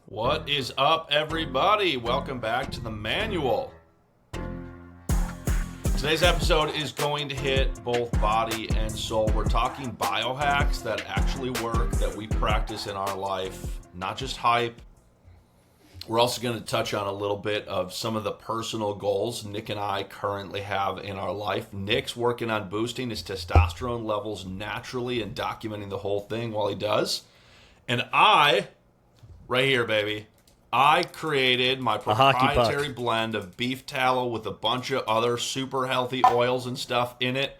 What is up, everybody? Welcome back to the manual. Today's episode is going to hit both body and soul. We're talking biohacks that actually work, that we practice in our life, not just hype. We're also going to touch on a little bit of some of the personal goals Nick and I currently have in our life. Nick's working on boosting his testosterone levels naturally and documenting the whole thing while he does. And right here, baby, I created my proprietary blend of beef tallow with a bunch of other super healthy oils and stuff in it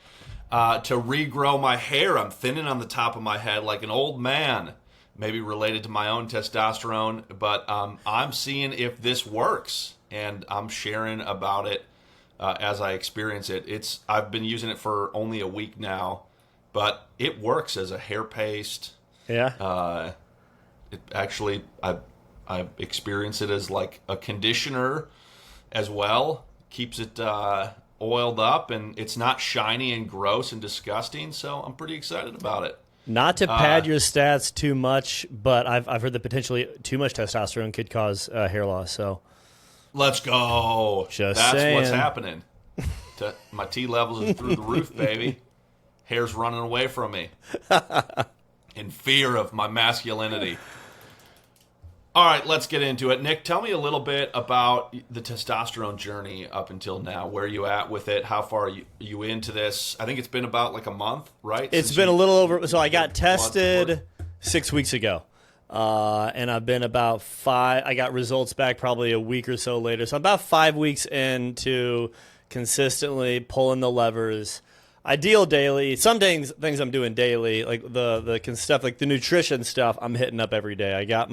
to regrow my hair. I'm thinning on the top of my head like an old man. Maybe related to my own testosterone, but I'm seeing if this works, and I'm sharing about it as I experience it. I've been using it for only a week now, but it works as a hair paste. Yeah. It actually, I experience it as like a conditioner as well. Keeps it oiled up, and it's not shiny and gross and disgusting. So I'm pretty excited about it. Not to pad your stats too much, but I've heard that potentially too much testosterone could cause hair loss. So let's go. That's saying. What's happening. My T levels are through the roof, baby. Hair's running away from me in fear of my masculinity. All right, let's get into it. Nick, tell me a little bit about the testosterone journey up until now. Where are you at with it? How far are you into this? I think it's been about like a month, right? It's been a little over. So I got tested 6 weeks ago, and I've been about 5. I got results back probably a week or so later. So I'm about 5 weeks into consistently pulling the levers. I deal daily. Some things I'm doing daily, like the stuff, like the nutrition stuff, I'm hitting up every day. I got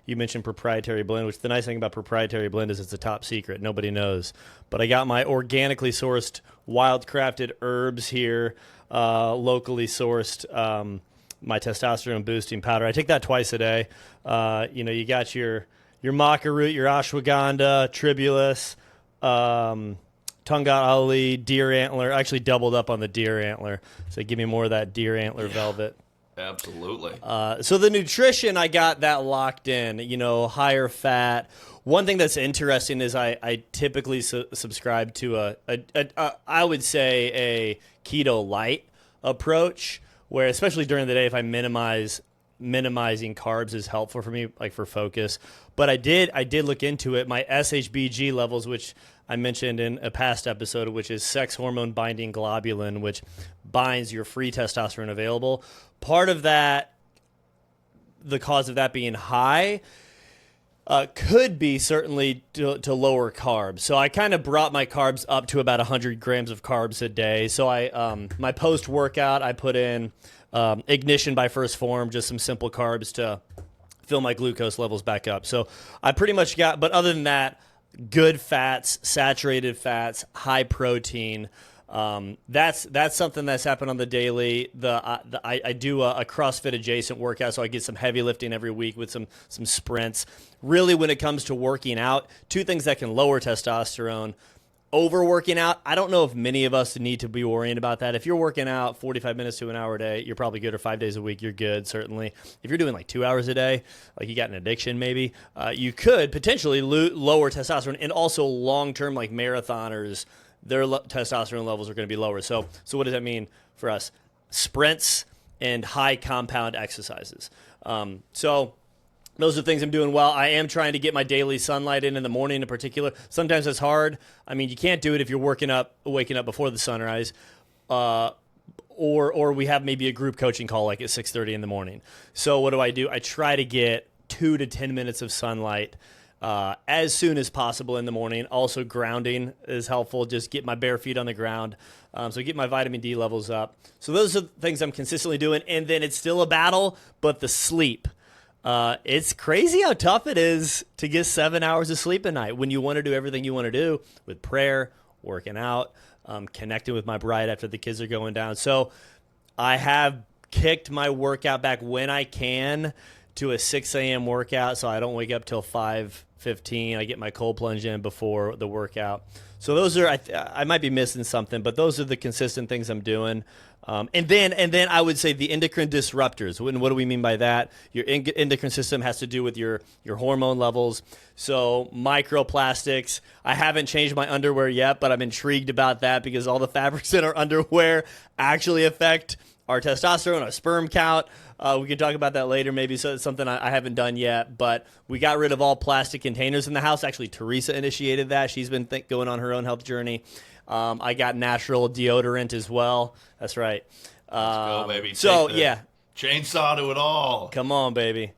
you mentioned proprietary blend, which the nice thing about proprietary blend is it's a top secret. Nobody knows. But I got my organically sourced, wild-crafted herbs here, locally sourced, my testosterone boosting powder. I take that twice a day. You got your maca root, your ashwagandha, tribulus, Tungat Ali, deer antler. I actually doubled up on the deer antler. So give me more of that deer antler velvet. Absolutely. So the nutrition, I got that locked in, higher fat. One thing that's interesting is I typically subscribe to I would say a keto light approach, where especially during the day, if I minimizing carbs is helpful for me, like for focus. But I did look into it. My SHBG levels, which I mentioned in a past episode, which is sex hormone binding globulin, which binds your free testosterone available. Part of that, the cause of that being high, could be certainly to lower carbs. So I kind of brought my carbs up to about 100 grams of carbs a day. So my post-workout, I put in Ignition by First Form, just some simple carbs to fill my glucose levels back up. So I pretty much but other than that, good fats, saturated fats, high protein. That's something that's happened on the daily. I do a CrossFit adjacent workout, so I get some heavy lifting every week with some sprints. Really, when it comes to working out, two things that can lower testosterone. Overworking out, I don't know if many of us need to be worrying about that. If you're working out 45 minutes to an hour a day, you're probably good, or 5 days a week, you're good, certainly. If you're doing like 2 hours a day, like you got an addiction maybe, you could potentially lower testosterone. And also long-term, like marathoners, their testosterone levels are going to be lower. So what does that mean for us? Sprints and high compound exercises. Those are things I'm doing well. I am trying to get my daily sunlight in the morning in particular. Sometimes it's hard. I mean, you can't do it if you're waking up before the sunrise, or we have maybe a group coaching call like at 6:30 in the morning. So what do? I try to get 2 to 10 minutes of sunlight as soon as possible in the morning. Also, grounding is helpful. Just get my bare feet on the ground. So get my vitamin D levels up. So those are the things I'm consistently doing. And then it's still a battle, but the sleep. It's crazy how tough it is to get 7 hours of sleep a night when you want to do everything you want to do with prayer, working out, connecting with my bride after the kids are going down. So I have kicked my workout back when I can to a 6 a.m. workout, so I don't wake up till 5:15. I get my cold plunge in before the workout. So those are, I might be missing something, but those are the consistent things I'm doing. And then I would say the endocrine disruptors. And what do we mean by that? Your endocrine system has to do with your hormone levels. So microplastics. I haven't changed my underwear yet, but I'm intrigued about that because all the fabrics in our underwear actually affect our testosterone, our sperm count. We can talk about that later, maybe. So it's something I haven't done yet. But we got rid of all plastic containers in the house. Actually, Teresa initiated that. She's been going on her own health journey. I got natural deodorant as well. That's right. Let's go, baby. So, Take the chainsaw to it all. Come on, baby.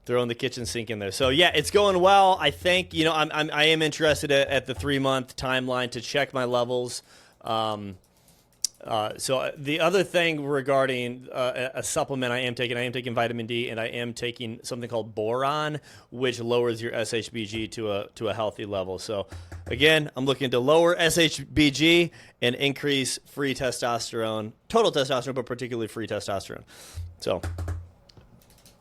Throwing the kitchen sink in there. So, yeah, it's going well. I think, I am interested at the 3-month timeline to check my levels. So the other thing regarding a supplement I am taking vitamin D, and I am taking something called boron, which lowers your SHBG to a healthy level. So again, I'm looking to lower SHBG and increase free testosterone, total testosterone, but particularly free testosterone. So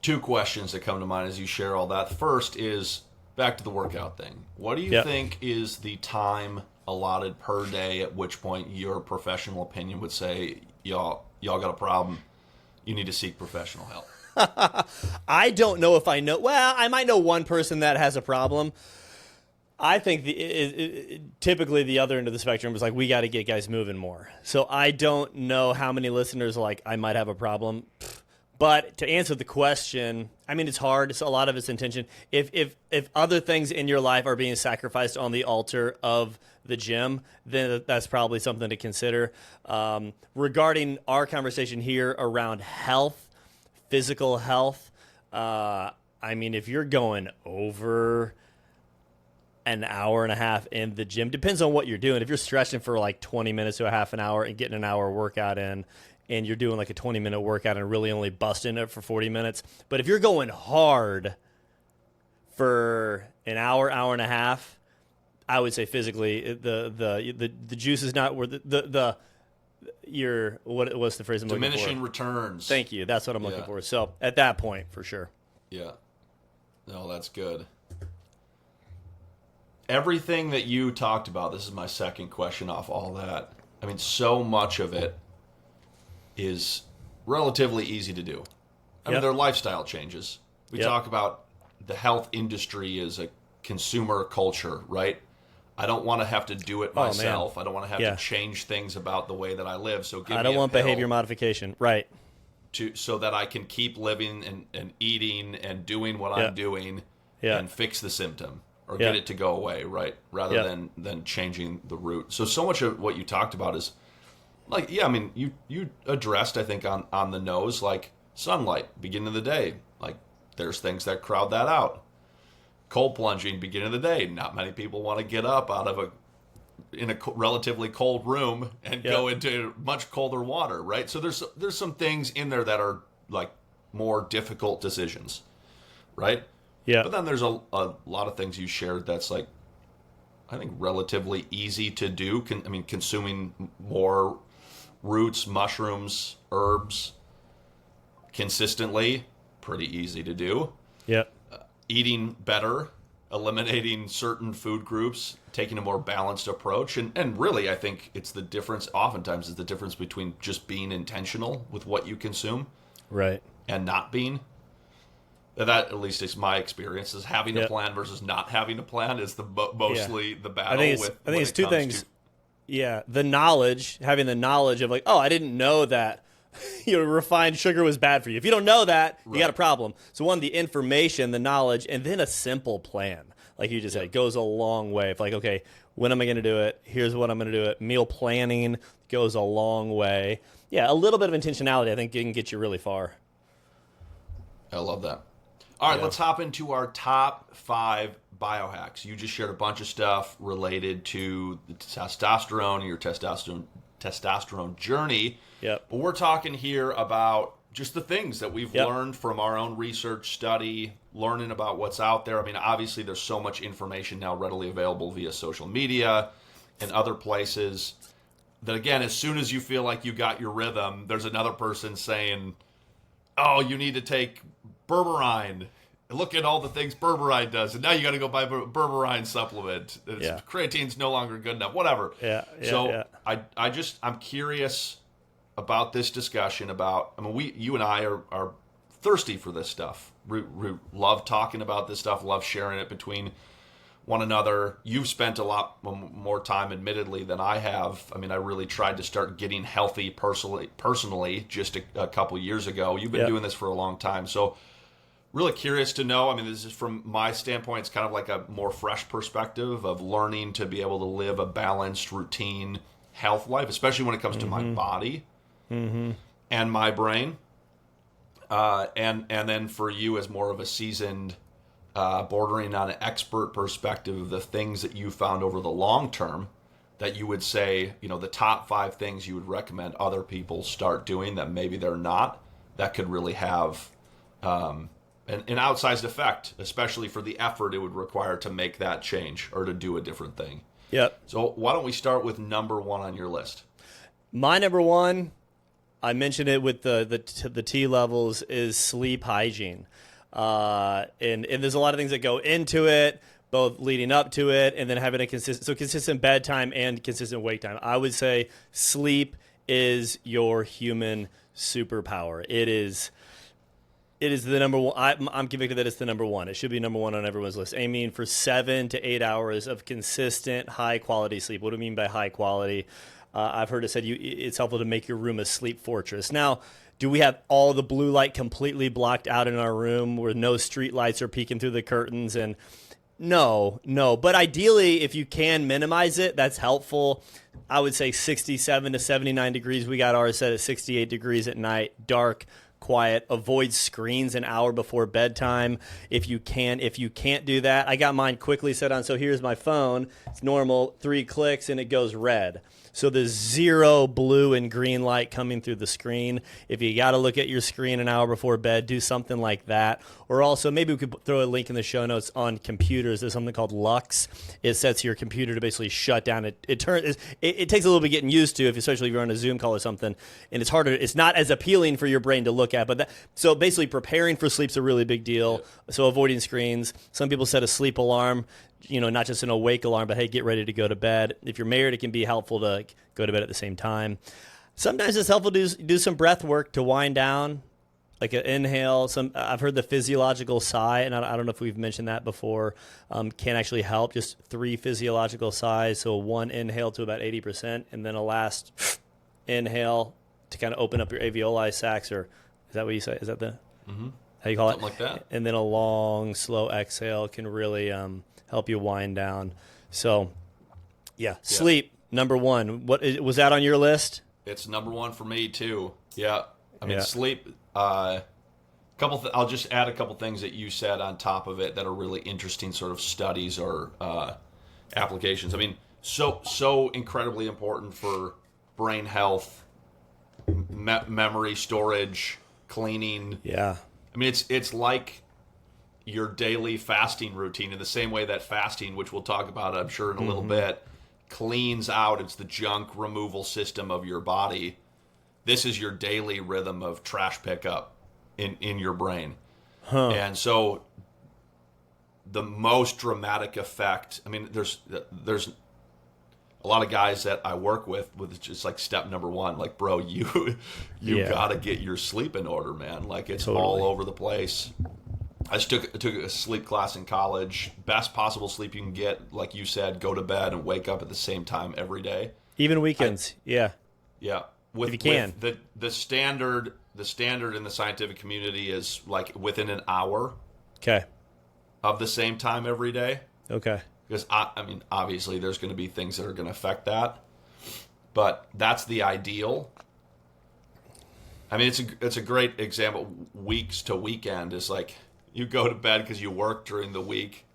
2 questions that come to mind as you share all that. First is back to the workout thing. What do you think is the time allotted per day at which point your professional opinion would say, y'all got a problem, you need to seek professional help? I don't know if I know. Well, I might know one person that has a problem. I think typically the other end of the spectrum is like, we got to get guys moving more. So I don't know how many listeners are like, I might have a problem. But to answer the question, I mean, it's hard. It's a lot of it's intention. If other things in your life are being sacrificed on the altar of the gym, then that's probably something to consider. Regarding our conversation here around health, physical health, I mean, if you're going over an hour and a half in the gym, depends on what you're doing. If you're stretching for like 20 minutes to a half an hour and getting an hour workout in, and you're doing like a 20-minute workout and really only busting it for 40 minutes. But if you're going hard for an hour, hour and a half, I would say physically the juice is not worth what's the phrase I'm looking for? Diminishing returns. Thank you. That's what I'm looking for. So at that point, for sure. Yeah. No, that's good. Everything that you talked about, this is my second question off all that. I mean, so much of it is relatively easy to do. I mean, there are lifestyle changes. We talk about the health industry as a consumer culture, right? I don't want to have to do it myself. I don't want to have to change things about the way that I live. So I don't want behavior modification, right? So that I can keep living and eating and doing what I'm doing and fix the symptom or get it to go away, right? Rather than changing the root. So much of what you talked about is like, I mean, you addressed, I think, on the nose, like sunlight, beginning of the day. Like, there's things that crowd that out. Cold plunging, beginning of the day. Not many people want to get up out of in a relatively cold room and go into much colder water, right? So there's some things in there that are like more difficult decisions, right? Yeah. But then there's a lot of things you shared that's like, I think, relatively easy to do. Consuming more roots, mushrooms, herbs consistently, pretty easy to do. Yep. Eating better, eliminating certain food groups, taking a more balanced approach. And really, I think it's the difference, oftentimes, is the difference between just being intentional with what you consume. Right. And not being. That, at least is my experience, is having a plan versus not having a plan is mostly the battle. I think it's two things. Yeah, having the knowledge of like, oh, I didn't know that refined sugar was bad for you. If you don't know that, you got a problem. So one, the information, the knowledge, and then a simple plan, like you just said, goes a long way. If like, okay, when am I going to do it? Here's what I'm going to do it. Meal planning goes a long way. Yeah, a little bit of intentionality, I think, can get you really far. I love that. All right, let's hop into our top 5 biohacks. You just shared a bunch of stuff related to the testosterone and your testosterone journey. Yep. But we're talking here about just the things that we've learned from our own research study, learning about what's out there. I mean, obviously there's so much information now readily available via social media and other places that, again, as soon as you feel like you got your rhythm, there's another person saying, oh, you need to take berberine. Look at all the things berberine does, and now you got to go buy a berberine supplement. Creatine's no longer good enough. Whatever. I'm curious about this discussion about, I mean, you and I are thirsty for this stuff. We love talking about this stuff, love sharing it between one another. You've spent a lot more time, admittedly, than I have. I mean, I really tried to start getting healthy personally just a couple years ago. You've been doing this for a long time. So really curious to know, I mean, this is from my standpoint, it's kind of like a more fresh perspective of learning to be able to live a balanced routine health life, especially when it comes to my body and my brain. And then for you as more of a seasoned, bordering on an expert perspective, the things that you found over the long term that you would say, the top 5 things you would recommend other people start doing that maybe they're not, that could really have an outsized effect, especially for the effort it would require to make that change or to do a different thing. Yep. So why don't we start with number 1 on your list? My number 1, I mentioned it with the T levels, is sleep hygiene. And there's a lot of things that go into it, both leading up to it and then having a consistent bedtime and consistent wake time. I would say sleep is your human superpower. It is the number 1. I'm convicted that it's the number 1. It should be number 1 on everyone's list. Aiming for 7 to 8 hours of consistent, high-quality sleep. What do I mean by high quality? I've heard it said it's helpful to make your room a sleep fortress. Now, do we have all the blue light completely blocked out in our room where no street lights are peeking through the curtains? And no. But ideally, if you can minimize it, that's helpful. I would say 67 to 79 degrees. We got ours set at 68 degrees at night, dark, quiet. Avoid screens an hour before bedtime if you can. If you can't do that, I got mine quickly set on. So here's my phone. It's normal, 3 clicks and it goes red. So there's 0 blue and green light coming through the screen. If you got to look at your screen an hour before bed, do something like that. Or also, maybe we could throw a link in the show notes on computers. There's something called Lux. It sets your computer to basically shut down. It takes a little bit getting used to, especially if you're on a Zoom call or something. And it's harder. It's not as appealing for your brain to look at. So basically, preparing for sleep's a really big deal. Yeah. So avoiding screens. Some people set a sleep alarm. Not just an awake alarm, but hey, get ready to go to bed. If you're married, it can be helpful to go to bed at the same time. Sometimes it's helpful to do some breath work to wind down, like an inhale. I've heard the physiological sigh, and I don't know if we've mentioned that before, can actually help. Just 3 physiological sighs, so 1 inhale to about 80%, and then a last inhale to kind of open up your alveoli sacs, or is that what you say? Is that how you call Something it? Like that. And then a long, slow exhale can really help you wind down. So, sleep, number 1. What was that on your list? It's number 1 for me too. Yeah, I mean sleep. I'll just add a couple things that you said on top of it that are really interesting, sort of studies or applications. I mean, so incredibly important for brain health, memory storage, cleaning. Yeah. I mean, it's like your daily fasting routine in the same way that fasting, which we'll talk about, I'm sure, in a little bit, cleans out. It's the junk removal system of your body. This is your daily rhythm of trash pickup in your brain. And so the most dramatic effect, I mean, there's a lot of guys that I work with just like step number 1, like, bro, you got to get your sleep in order, man. Like, it's all over the place. I just took a sleep class in college. Best possible sleep you can get, like you said, go to bed and wake up at the same time every day. Even weekends, yeah. Yeah. If you can. With the standard in the scientific community is like within an hour of the same time every day. Okay. Because, I mean, obviously there's going to be things that are going to affect that. But that's the ideal. I mean, it's a great example. Weeks to weekend is like, you go to bed because you work during the week,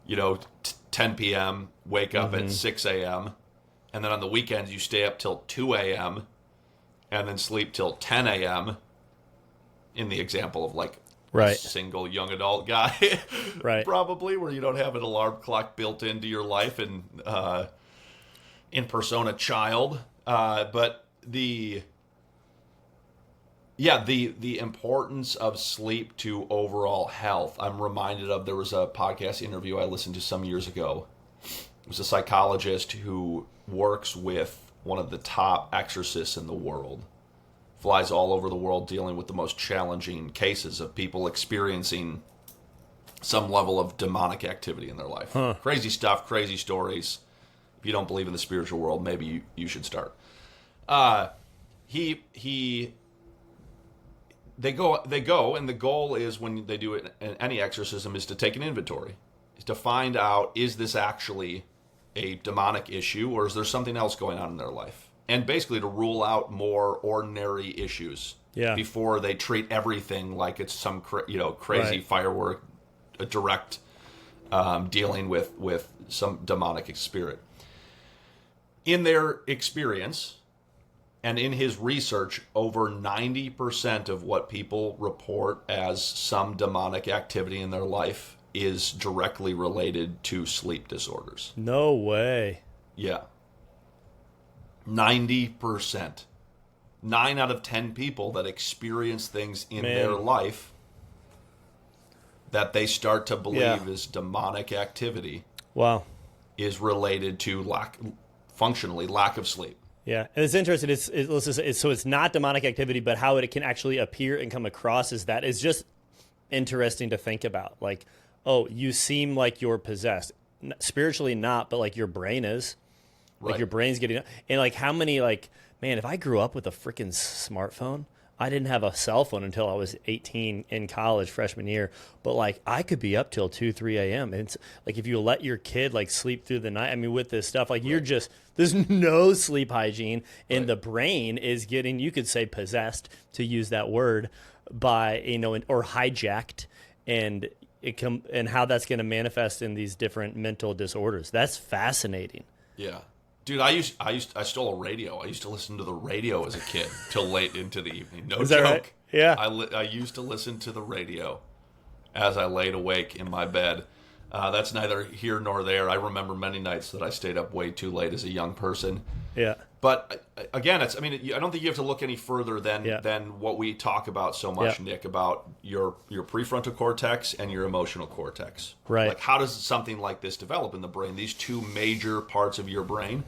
10 p.m., wake up at 6 a.m., and then on the weekends you stay up till 2 a.m., and then sleep till 10 a.m., in the example of like a single young adult guy, probably, where you don't have an alarm clock built into your life and in persona child. But the importance of sleep to overall health. I'm reminded of, there was a podcast interview I listened to some years ago. It was a psychologist who works with one of the top exorcists in the world. flies all over the world dealing with the most challenging cases of people experiencing some level of demonic activity in their life. Crazy stuff, crazy stories. If you don't believe in the spiritual world, maybe you should start. They go, and the goal is, when they do it in any exorcism, is to take an inventory, is to find out, is this actually a demonic issue, or is there something else going on in their life? And basically to rule out more ordinary issues before they treat everything like it's some crazy firework, a direct dealing with some demonic spirit. In their experience, and in his research, over 90% of what people report as some demonic activity in their life is directly related to sleep disorders. No way. Yeah. 90%. 9 out of 10 people that experience things in their life that they start to believe is demonic activity. Wow. Is related to lack of sleep. Yeah, and it's interesting. So it's not demonic activity, but how it can actually appear and come across as that is just interesting to think about. Like, oh, you seem like you're possessed. Spiritually not, but like your brain is. Like your brain's getting... And like how many, like, man, if I grew up with a freaking smartphone, I didn't have a cell phone until I was 18 in college, freshman year. But like I could be up till 2, 3 a.m. And it's like if you let your kid like sleep through the night, I mean, with this stuff, like you're just... There's no sleep hygiene, and the brain is getting, you could say, possessed, to use that word, by, or hijacked, and and how that's going to manifest in these different mental disorders. That's fascinating. Yeah. Dude, I stole a radio. I used to listen to the radio as a kid till late into the evening. No Is that joke. Right? Yeah. I used to listen to the radio as I laid awake in my bed. That's neither here nor there. I remember many nights that I stayed up way too late as a young person. Yeah. But again, I don't think you have to look any further than what we talk about so much, Nick, about your prefrontal cortex and your emotional cortex. Right. Like, how does something like this develop in the brain? These two major parts of your brain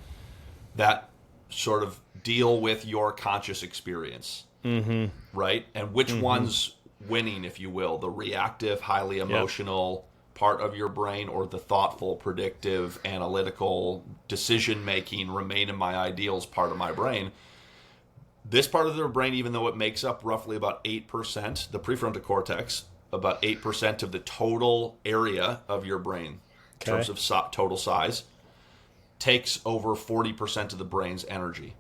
that sort of deal with your conscious experience. Mm-hmm. Right? And which one's winning, if you will? The reactive, highly emotional part of your brain, or the thoughtful, predictive, analytical, decision-making, remain in my ideals part of my brain. This part of their brain, even though it makes up roughly about 8%, the prefrontal cortex, about 8% of the total area of your brain, in terms of total size, takes over 40% of the brain's energy.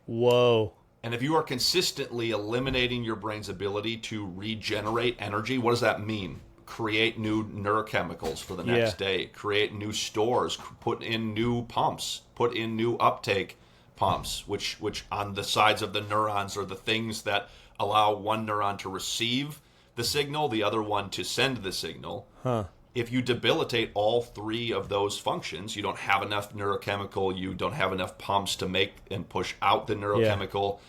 Whoa. And if you are consistently eliminating your brain's ability to regenerate energy, what does that mean? Create new neurochemicals for the next day, create new stores, put in new pumps, put in new uptake pumps, which on the sides of the neurons are the things that allow one neuron to receive the signal, the other one to send the signal. If you debilitate all three of those functions, you don't have enough neurochemical, you don't have enough pumps to make and push out the neurochemical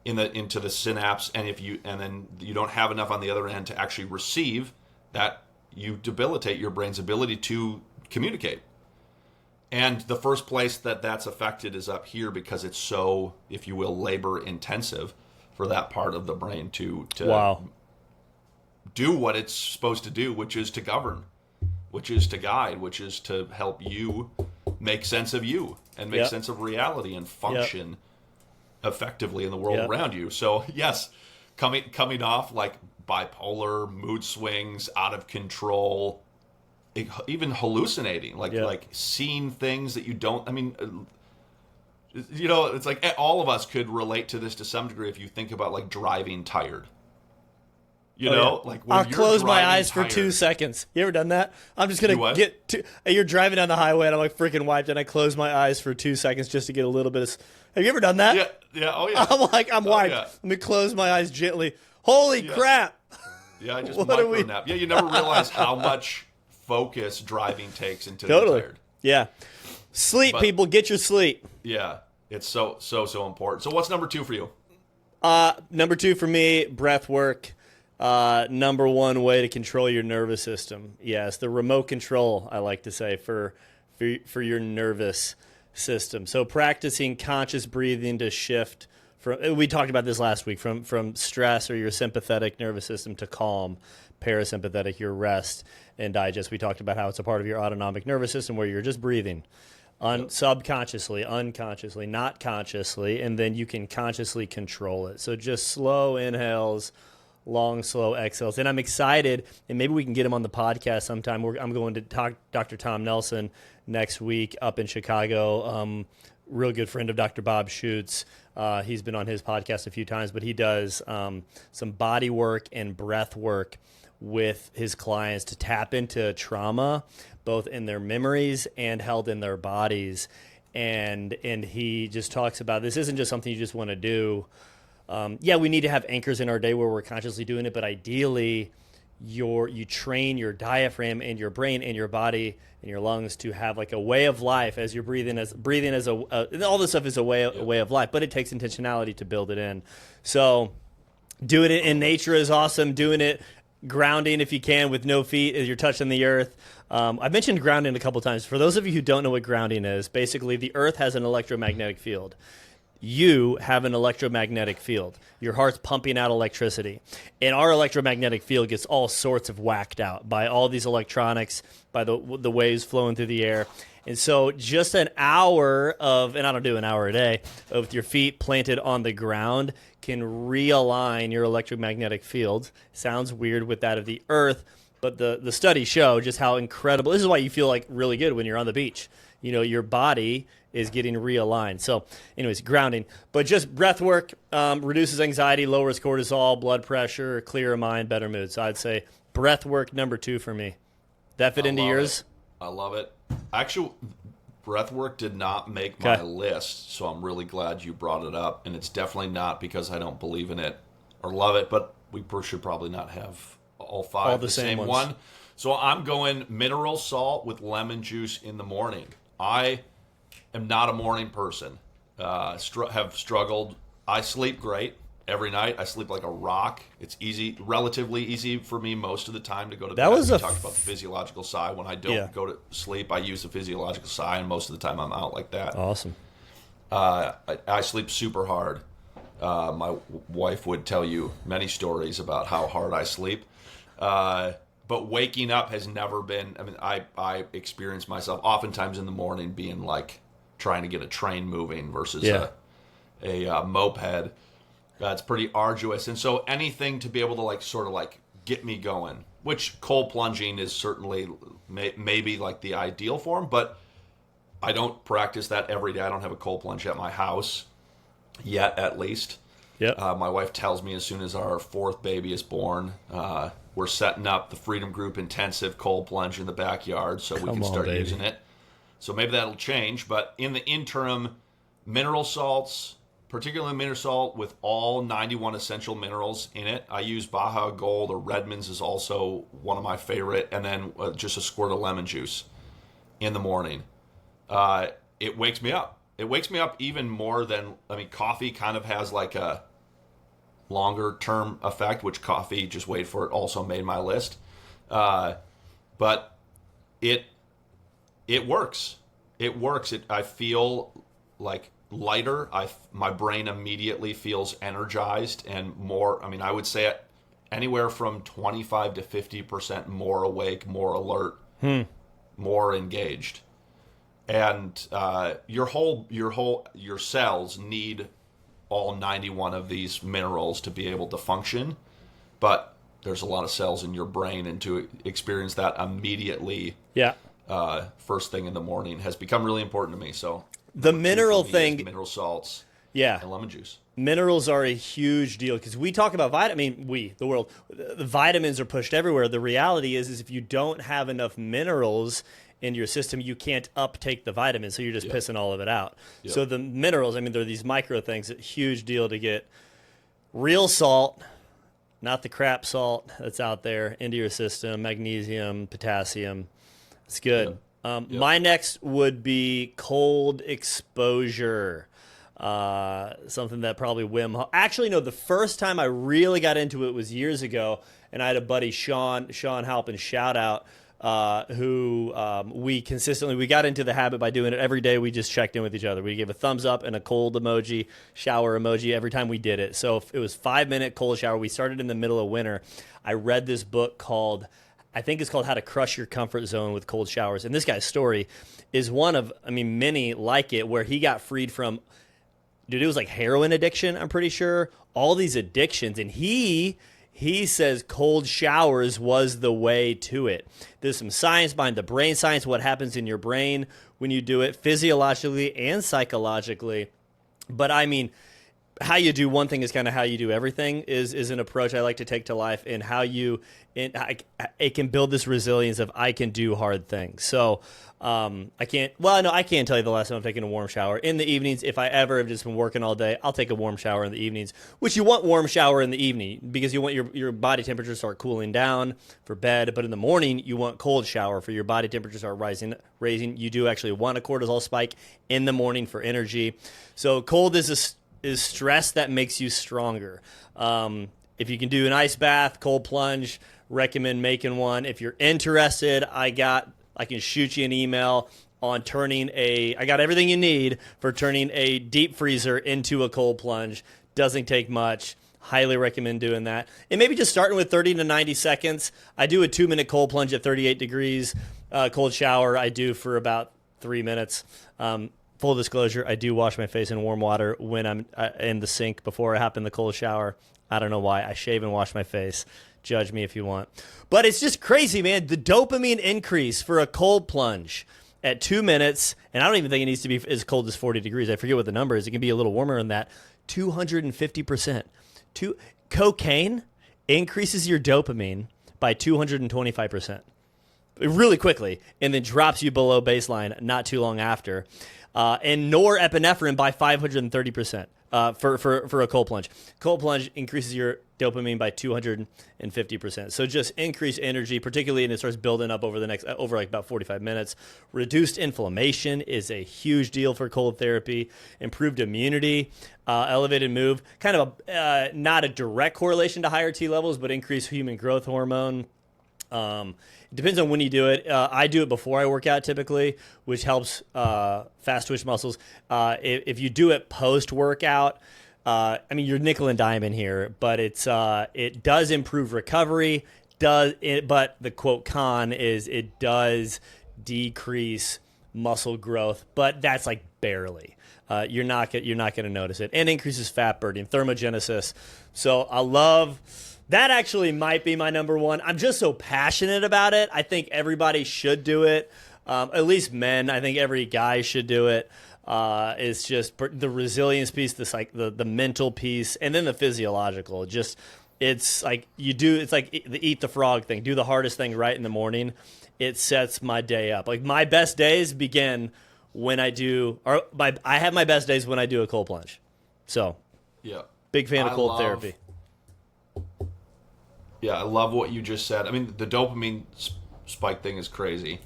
into the synapse, and then you don't have enough on the other end to actually receive that, you debilitate your brain's ability to communicate. And the first place that's affected is up here, because it's so, if you will, labor intensive for that part of the brain to do what it's supposed to do, which is to govern, which is to guide, which is to help you make sense of you and make sense of reality and function effectively in the world around you. So yes, coming off like bipolar, mood swings, out of control, even hallucinating, like seeing things that you don't. I mean, it's like all of us could relate to this to some degree if you think about like driving tired. Like when I'll close my eyes tired, for 2 seconds. You ever done that? I'm just gonna you're driving down the highway and I'm like freaking wiped, and I close my eyes for 2 seconds just to get a little bit of. Have you ever done that? Yeah. Oh yeah. I'm wiped. Yeah. Let me close my eyes gently. Holy crap! Yeah, I just micro nap. Yeah, you never realize how much focus driving takes until you're tired. Yeah. Sleep, people, get your sleep. Yeah, it's so important. So what's number 2 for you? Number 2 for me, breath work. Number 1 way to control your nervous system. Yes, the remote control, I like to say, for your nervous system. So practicing conscious breathing to shift we talked about this last week, from stress or your sympathetic nervous system to calm, parasympathetic, your rest and digest. We talked about how it's a part of your autonomic nervous system where you're just breathing subconsciously, unconsciously, not consciously, and then you can consciously control it. So just slow inhales, long, slow exhales. And I'm excited, and maybe we can get him on the podcast sometime. I'm going to talk Dr. Tom Nelson next week up in Chicago. Real good friend of Dr. Bob Schutz. He's been on his podcast a few times, but he does some body work and breath work with his clients to tap into trauma, both in their memories and held in their bodies. And he just talks about this isn't just something you just want to do. We need to have anchors in our day where we're consciously doing it, but ideally you train your diaphragm and your brain and your body and your lungs to have like a way of life as you're breathing as all this stuff is a way of life, but it takes intentionality to build it in. So doing it in nature is awesome. Doing it grounding if you can with no feet as you're touching the earth. I've mentioned grounding a couple times. For those of you who don't know what grounding is, basically the earth has an electromagnetic field. You have an electromagnetic field. Your heart's pumping out electricity. And our electromagnetic field gets all sorts of whacked out by all these electronics, by the waves flowing through the air. And so just an hour and I don't do an hour a day, with your feet planted on the ground can realign your electromagnetic field. Sounds weird with that of the earth, but the studies show just how incredible. This is why you feel like really good when you're on the beach. You know, your body is getting realigned. So anyways, grounding. But just breath work reduces anxiety, lowers cortisol, blood pressure, clearer mind, better mood. So I'd say breath work number 2 for me. That fit into yours? I love it. Actually, breath work did not make my list, so I'm really glad you brought it up. And it's definitely not because I don't believe in it or love it, but we should probably not have all 5 all the same one. So I'm going mineral salt with lemon juice in the morning. I am not a morning person. Have struggled. I sleep great every night. I sleep like a rock. It's relatively easy for me most of the time to go to bed. We talked about the physiological side. When I don't go to sleep, I use the physiological side, and most of the time I'm out like that. Awesome. I sleep super hard. My wife would tell you many stories about how hard I sleep. But waking up has never been, I experience myself oftentimes in the morning being like trying to get a train moving versus a moped. It's pretty arduous. And so anything to be able to sort of get me going, which cold plunging is certainly maybe like the ideal form, but I don't practice that every day. I don't have a cold plunge at my house yet, at least. Yep. My wife tells me as soon as our 4th baby is born, we're setting up the Freedom Group intensive cold plunge in the backyard so we can start using it. So maybe that'll change. But in the interim, mineral salts, particularly mineral salt with all 91 essential minerals in it. I use Baja Gold, or Redmond's is also one of my favorite. And then just a squirt of lemon juice in the morning. It wakes me up. It wakes me up even more than, coffee kind of has like a longer term effect, which coffee, just wait for it, also made my list. But it works. It works. I feel like lighter. My brain immediately feels energized and more, I would say anywhere from 25 to 50% more awake, more alert, more engaged. And your cells need all 91 of these minerals to be able to function, but there's a lot of cells in your brain, and to experience that immediately, first thing in the morning has become really important to me. So the mineral thing, mineral salts, and lemon juice. Minerals are a huge deal because we talk about the world, the vitamins are pushed everywhere. The reality is if you don't have enough minerals in your system, you can't uptake the vitamins, so you're just pissing all of it out. Yep. So the minerals, they're these micro things, a huge deal to get real salt, not the crap salt that's out there, into your system, magnesium, potassium. It's good. Yep. My next would be cold exposure. Something that probably Actually, no, the first time I really got into it was years ago, and I had a buddy, Sean Halpin, shout out, who we got into the habit by doing it every day. We just checked in with each other. We gave a thumbs up and a cold emoji, shower emoji every time we did it. So if it was 5-minute cold shower. We started in the middle of winter. I read this book called, I think it's called How to Crush Your Comfort Zone with Cold Showers. And this guy's story is one of, many like it, where he got freed from, dude, it was like heroin addiction, I'm pretty sure, all these addictions. And he says cold showers was the way to it. There's some science behind the brain science, what happens in your brain when you do it, physiologically and psychologically. But how you do one thing is kind of how you do everything is an approach I like to take to life, and how it can build this resilience of I can do hard things. So I can't tell you the last time I've taken a warm shower. In the evenings, if I ever have just been working all day, I'll take a warm shower in the evenings, which you want warm shower in the evening because you want your body temperature to start cooling down for bed. But in the morning, you want cold shower for your body temperature to start raising. You do actually want a cortisol spike in the morning for energy. So cold is stress that makes you stronger. If you can do an ice bath, cold plunge, recommend making one. If you're interested, I can shoot you an email on I got everything you need for turning a deep freezer into a cold plunge. Doesn't take much. Highly recommend doing that. And maybe just starting with 30 to 90 seconds. I do a 2-minute cold plunge at 38 degrees. Cold shower I do for about 3 minutes. Full disclosure, I do wash my face in warm water when I'm in the sink before I hop in the cold shower. I don't know why. I shave and wash my face. Judge me if you want. But it's just crazy, man. The dopamine increase for a cold plunge at 2 minutes, and I don't even think it needs to be as cold as 40 degrees. I forget what the number is. It can be a little warmer than that. 250%. Cocaine increases your dopamine by 225%. Really quickly, and then drops you below baseline not too long after. And norepinephrine by 530% for a cold plunge. Cold plunge increases your dopamine by 250%. So just increase energy, particularly, and it starts building up over about 45 minutes. Reduced inflammation is a huge deal for cold therapy. Improved immunity, elevated mood. Kind of not a direct correlation to higher T levels, but increased human growth hormone. It depends on when you do it. I do it before I work out typically, which helps fast twitch muscles. If you do it post workout, you're nickel and dime in here, but it does improve recovery. But the quote con is it does decrease muscle growth, but that's like barely. You're not going to notice it, and increases fat burning, thermogenesis. So I love. That actually might be my number one. I'm just so passionate about it. I think everybody should do it. At least men. I think every guy should do it. It's just the resilience piece, the mental piece, and then the physiological. It's like the eat the frog thing. Do the hardest thing right in the morning. It sets my day up. Like my best days begin when I have my best days when I do a cold plunge. So, yeah, big fan of cold therapy. Yeah, I love what you just said. The dopamine spike thing is crazy.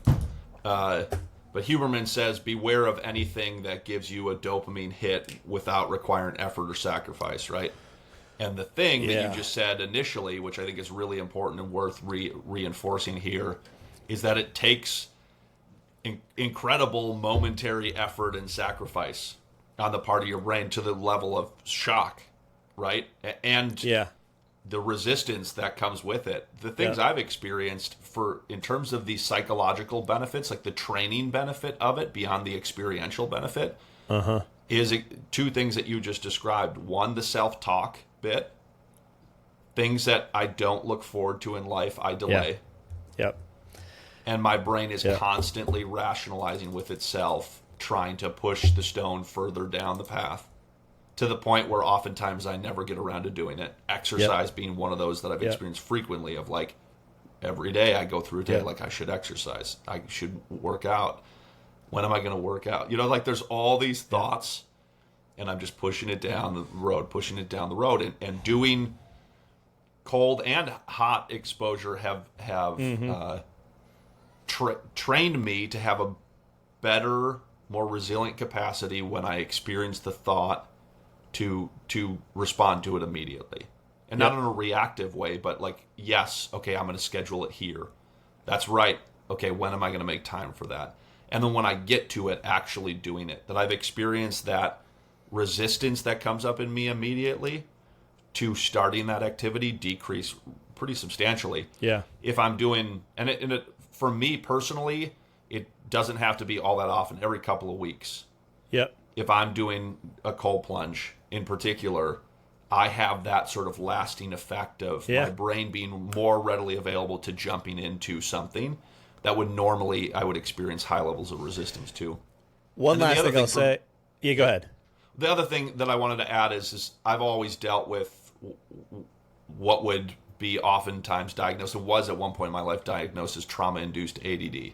But Huberman says, beware of anything that gives you a dopamine hit without requiring effort or sacrifice, right? And the thing that you just said initially, which I think is really important and worth reinforcing here, is that it takes incredible momentary effort and sacrifice on the part of your brain to the level of shock, right? And the resistance that comes with it. The things I've experienced in terms of the psychological benefits, like the training benefit of it beyond the experiential benefit, is two things that you just described. One, the self-talk bit. Things that I don't look forward to in life, I delay. Yep. And my brain is constantly rationalizing with itself, trying to push the stone further down the path. To the point where oftentimes I never get around to doing it. Exercise being one of those that I've experienced frequently, of like every day I go through a day like I should exercise. I should work out. When am I going to work out? There's all these thoughts and I'm just pushing it down the road. And doing cold and hot exposure have trained me to have a better, more resilient capacity when I experience the thought to respond to it immediately. And not in a reactive way, but like, yes, okay, I'm going to schedule it here. That's right. okay, when am I going to make time for that? And then when I get to it, actually doing it, that I've experienced that resistance that comes up in me immediately to starting that activity decrease pretty substantially. Yeah. If I'm doing, for me personally, it doesn't have to be all that often, every couple of weeks. Yep. If I'm doing a cold plunge in particular, I have that sort of lasting effect of my brain being more readily available to jumping into something that would normally I would experience high levels of resistance to. One last thing I'll say. Yeah, go ahead. The other thing that I wanted to add is I've always dealt with what would be oftentimes diagnosed, and was at one point in my life diagnosed as trauma-induced ADD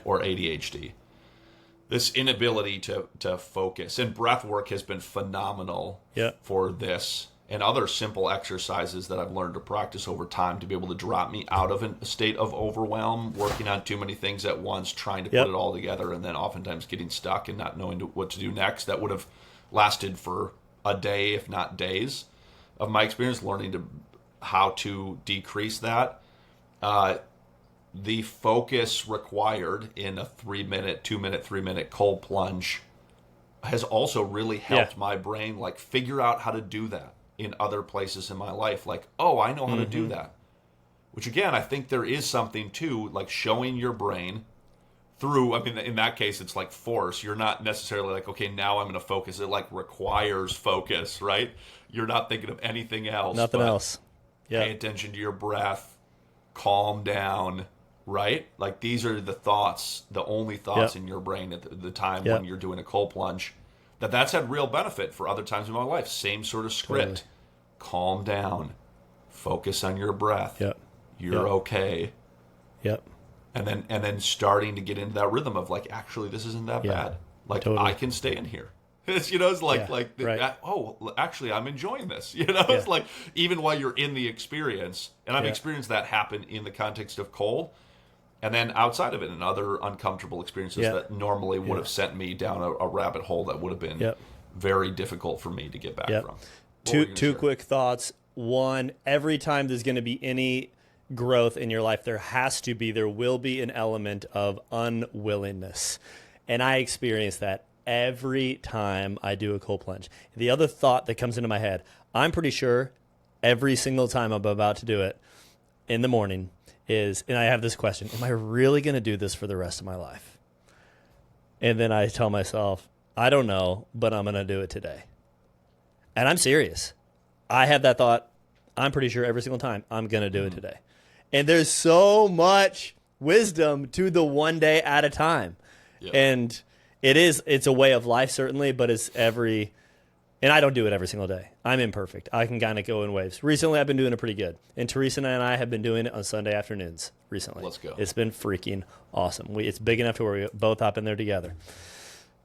or ADHD. This inability to focus. And breath work has been phenomenal for this, and other simple exercises that I've learned to practice over time to be able to drop me out of a state of overwhelm, working on too many things at once, trying to put it all together, and then oftentimes getting stuck and not knowing what to do next. That would have lasted for a day, if not days, of my experience learning how to decrease that. The focus required in a 3-minute, 2-minute, 3-minute cold plunge has also really helped my brain figure out how to do that in other places in my life. I know how to do that. Which again, I think there is something to showing your brain through, in that case, it's force. You're not necessarily okay, now I'm going to focus. It requires focus, right? You're not thinking of anything else. Nothing else. Yeah. Pay attention to your breath. Calm down, right? These are the thoughts, the only thoughts in your brain at the time when you're doing a cold plunge. That's had real benefit for other times in my life. Same sort of script. Totally. Calm down. Focus on your breath. You're okay. And then starting to get into that rhythm of actually this isn't that bad. Totally. I can stay in here. It's actually I'm enjoying this. It's even while you're in the experience, and I've experienced that happen in the context of cold, and then outside of it in other uncomfortable experiences that normally would have sent me down a rabbit hole that would have been very difficult for me to get back from. Two quick thoughts. One, every time there's going to be any growth in your life, there will be an element of unwillingness. And I experience that every time I do a cold plunge. The other thought that comes into my head, I'm pretty sure every single time I'm about to do it in the morning is, and I have this question, am I really going to do this for the rest of my life? And then I tell myself, I don't know, but I'm going to do it today. And I'm serious. I have that thought, I'm pretty sure every single time I'm going to do it today. And there's so much wisdom to the one day at a time. And it's a way of life, certainly, but and I don't do it every single day. I'm imperfect. I can kind of go in waves. Recently, I've been doing it pretty good. And Teresa and I have been doing it on Sunday afternoons recently. Let's go. It's been freaking awesome. It's big enough to where we both hop in there together.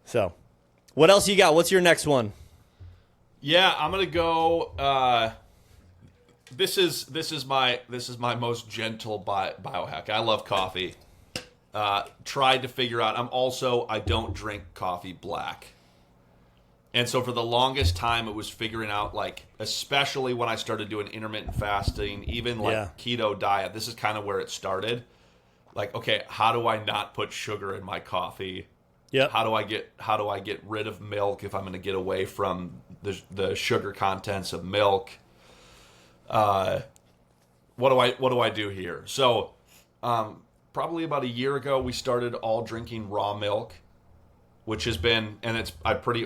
So, what else you got? What's your next one? Yeah, I'm gonna go. This is my most gentle biohack. I love coffee. Tried to figure out. I don't drink coffee black. And so for the longest time, it was figuring out, especially when I started doing intermittent fasting, even keto diet, this is kind of where it started. Okay, how do I not put sugar in my coffee? How do I get rid of milk if I'm going to get away from the sugar contents of milk? What do I do here? So, probably about a year ago, we started all drinking raw milk, which has been, and I pretty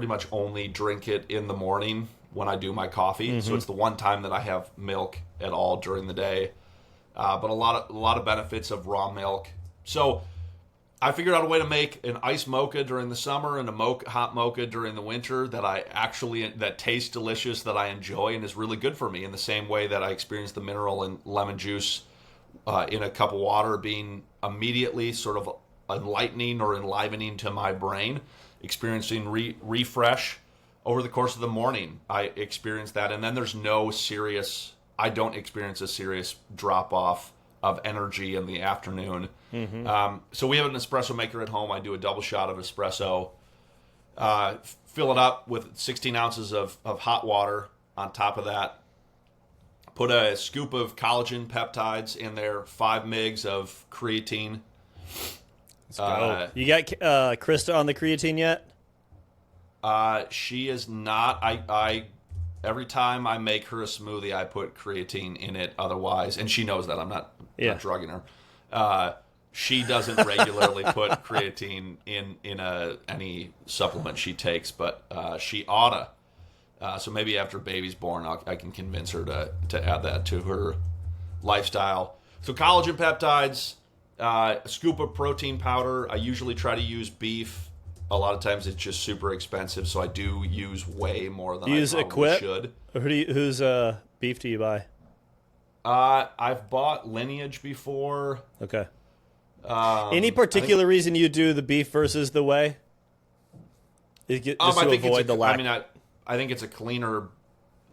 much only drink it in the morning when I do my coffee. So it's the one time that I have milk at all during the day. But a lot of benefits of raw milk. So I figured out a way to make an iced mocha during the summer and a hot mocha during the winter that tastes delicious, that I enjoy, and is really good for me in the same way that I experience the mineral in lemon juice in a cup of water being immediately sort of enlightening or enlivening to my brain, experiencing refresh over the course of the morning. I experience that, and then I don't experience a serious drop off of energy in the afternoon. So we have an espresso maker at home. I do a double shot of espresso, fill it up with 16 ounces of hot water. On top of that, put a scoop of collagen peptides in there, 5 mgs of creatine, Let's go. You got Krista on the creatine yet? She is not. I every time I make her a smoothie, I put creatine in it. Otherwise, and she knows that I'm not drugging her. She doesn't regularly put creatine in any supplement she takes, but she oughta. So maybe after baby's born, I can convince her to add that to her lifestyle. So collagen peptides, a scoop of protein powder. I usually try to use beef. A lot of times it's just super expensive, so I do use way more than I probably should. Whose beef do you buy? I've bought Lineage before. Okay. Any particular reason you do the beef versus the whey? Just to avoid the lack. I think it's a cleaner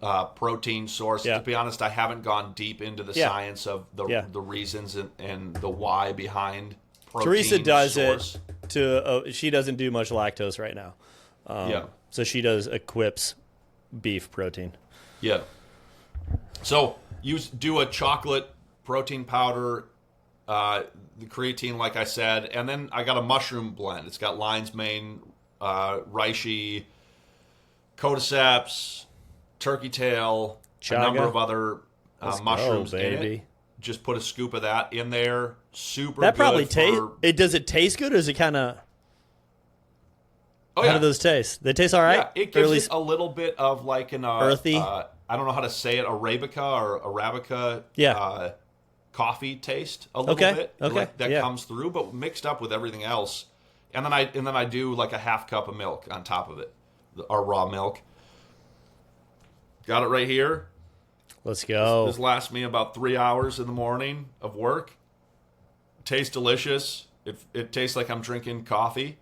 protein source. Yeah. To be honest, I haven't gone deep into the science of the reasons and the why behind protein. Teresa does source. She doesn't do much lactose right now. So she does Equip's beef protein. Yeah. So you do a chocolate protein powder, the creatine, like I said, and then I got a mushroom blend. It's got lion's mane, reishi, cordyceps, turkey tail, chaga, a number of other mushrooms in baby. it. Just put a scoop of that in there. Super that good. Probably tastes. Does it taste good, or is it kind of? Oh, yeah. How do those taste? They taste all right. Yeah, it gives it a little bit of like an earthy. I don't know how to say it, Arabica or Arabica. Coffee taste a little bit. Okay. That comes through, but mixed up with everything else. And then I do like a half cup of milk on top of it, our raw milk. Got it right here. Let's go. This lasts me about 3 hours in the morning of work. Tastes delicious. It tastes like I'm drinking coffee.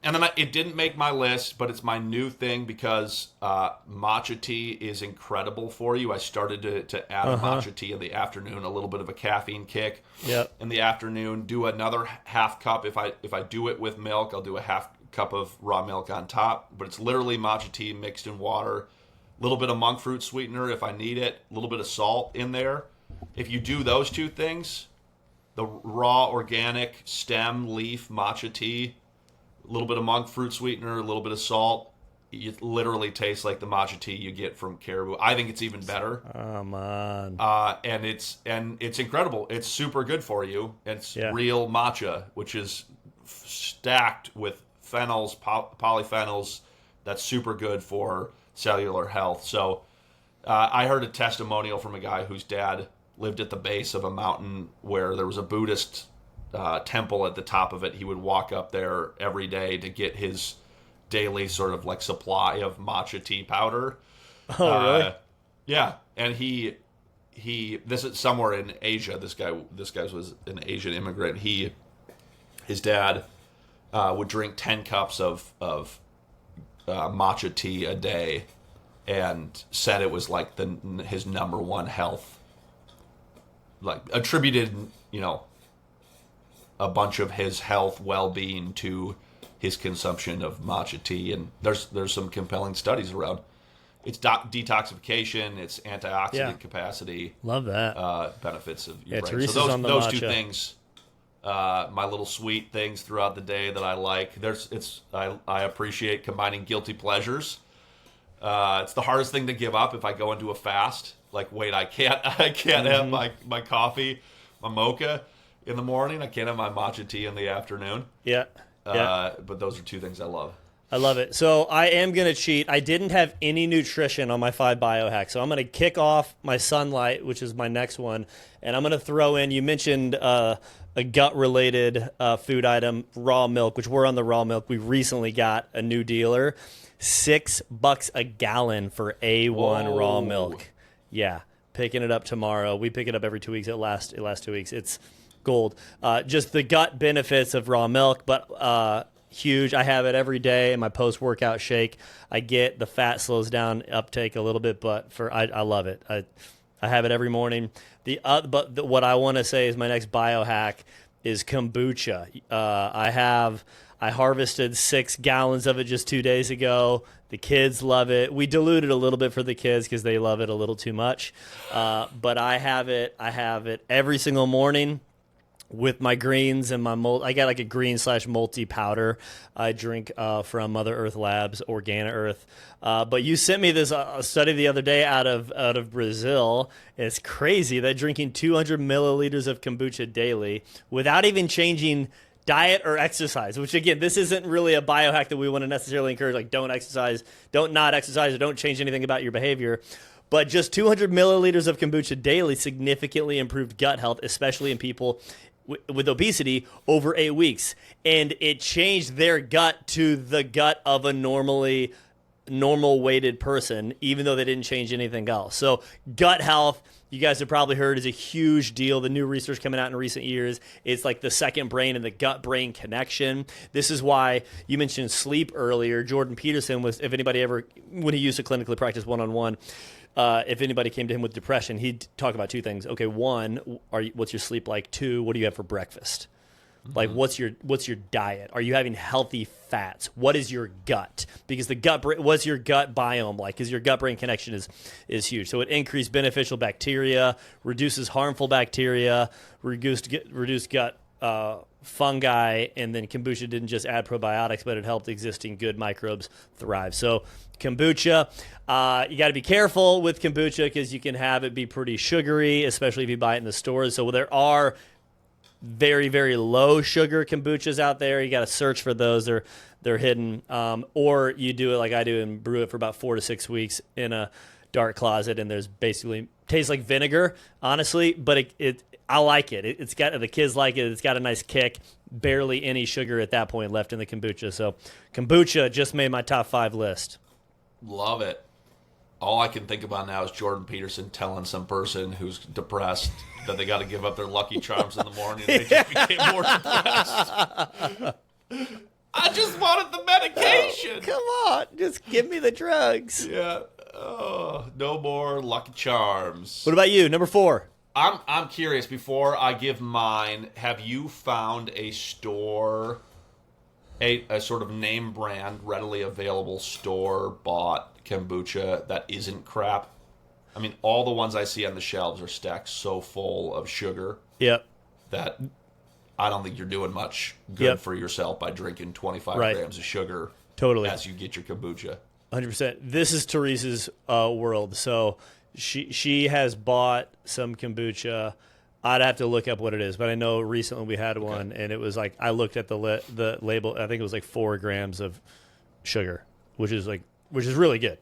And then it didn't make my list, but it's my new thing because matcha tea is incredible for you. I started to add matcha tea in the afternoon, a little bit of a caffeine kick. Yep. In the afternoon, do another half cup. If I do it with milk, I'll do a half cup of raw milk on top. But it's literally matcha tea mixed in water. A little bit of monk fruit sweetener if I need it. A little bit of salt in there. If you do those two things, the raw organic stem leaf matcha tea, a little bit of monk fruit sweetener, a little bit of salt. It literally tastes like the matcha tea you get from Caribou. I think it's even better. Oh man! And it's incredible. It's super good for you. It's real matcha, which is stacked with phenols, polyphenols. That's super good for cellular health. So I heard a testimonial from a guy whose dad lived at the base of a mountain where there was a Buddhist temple at the top of it. He would walk up there every day to get his daily sort of like supply of matcha tea powder. Oh, really? Yeah, and he this is somewhere in Asia. This guy was an Asian immigrant. His dad would drink 10 cups of matcha tea a day, and said it was like his number one health. Like attributed, a bunch of his health well-being to his consumption of matcha tea, and there's some compelling studies around its detoxification, its antioxidant capacity. Love that benefits of your brain. Teresa's So on the those matcha. two things, my little sweet things throughout the day that I like. I appreciate combining guilty pleasures. It's the hardest thing to give up if I go into a fast. Like, wait, I can't have my coffee, my mocha in the morning. I can't have my matcha tea in the afternoon. Yeah. But those are two things I love. I love it. So I am going to cheat. I didn't have any nutrition on my 5 biohacks. So I'm going to kick off my sunlight, which is my next one. And I'm going to throw in, you mentioned a gut-related food item, raw milk, which we're on the raw milk. We recently got a new dealer. $6 a gallon for A1 raw milk. Yeah, picking it up tomorrow. We pick it up every 2 weeks. It lasts 2 weeks. It's gold. Just the gut benefits of raw milk, but huge. I have it every day in my post-workout shake. I get the fat slows down uptake a little bit, but I love it. I have it every morning. What I want to say is my next biohack is kombucha. I harvested 6 gallons of it just 2 days ago. The kids love it. We dilute it a little bit for the kids because they love it a little too much. But I have it every single morning with my greens and my I got like a green/multi powder I drink from Mother Earth Labs, Organic Earth. But you sent me this study the other day out of Brazil. It's crazy that drinking 200 milliliters of kombucha daily without even changing diet or exercise, which again, this isn't really a biohack that we want to necessarily encourage, like don't exercise, don't not exercise, or don't change anything about your behavior. But just 200 milliliters of kombucha daily significantly improved gut health, especially in people with obesity over 8 weeks. And it changed their gut to the gut of a normal weighted person, even though they didn't change anything else. So gut health, you guys have probably heard, is a huge deal. The new research coming out in recent years, it's like the second brain and the gut-brain connection. This is why you mentioned sleep earlier. Jordan Peterson was, if anybody ever, when he used to clinically practice one-on-one, if anybody came to him with depression, he'd talk about two things. Okay, one, what's your sleep like? Two, what do you have for breakfast? Mm-hmm. Like, what's your diet? Are you having healthy fats? What is your gut? Because what's your gut biome like? Because your gut-brain connection is huge. So it increased beneficial bacteria, reduces harmful bacteria, reduced gut fungi, and then kombucha didn't just add probiotics, but it helped existing good microbes thrive. So kombucha, you got to be careful with kombucha because you can have it be pretty sugary, especially if you buy it in the stores. So there are very, very low sugar kombuchas out there. You got to search for those. They're hidden. Or you do it like I do and brew it for about 4 to 6 weeks in a dark closet, and there's basically tastes like vinegar, honestly, but I like it. It's got, the kids like it. It's got a nice kick. Barely any sugar at that point left in the kombucha. So kombucha just made my top 5 list. Love it. All I can think about now is Jordan Peterson telling some person who's depressed that they got to give up their Lucky Charms in the morning. And they just became more depressed. I just wanted the medication. Oh, come on, just give me the drugs. Yeah. Oh, no more Lucky Charms. What about you? Number 4. I'm curious. Before I give mine, have you found a store, a sort of name brand, readily available store-bought kombucha that isn't crap? I mean, all the ones I see on the shelves are stacked so full of sugar. Yep. That I don't think you're doing much good for yourself by drinking 25 grams of sugar. Totally. As you get your kombucha. 100%. This is Teresa's world. So she has bought some kombucha. I'd have to look up what it is, but I know recently we had one, and it was like, I looked at the label. I think it was like 4 grams of sugar, which is really good.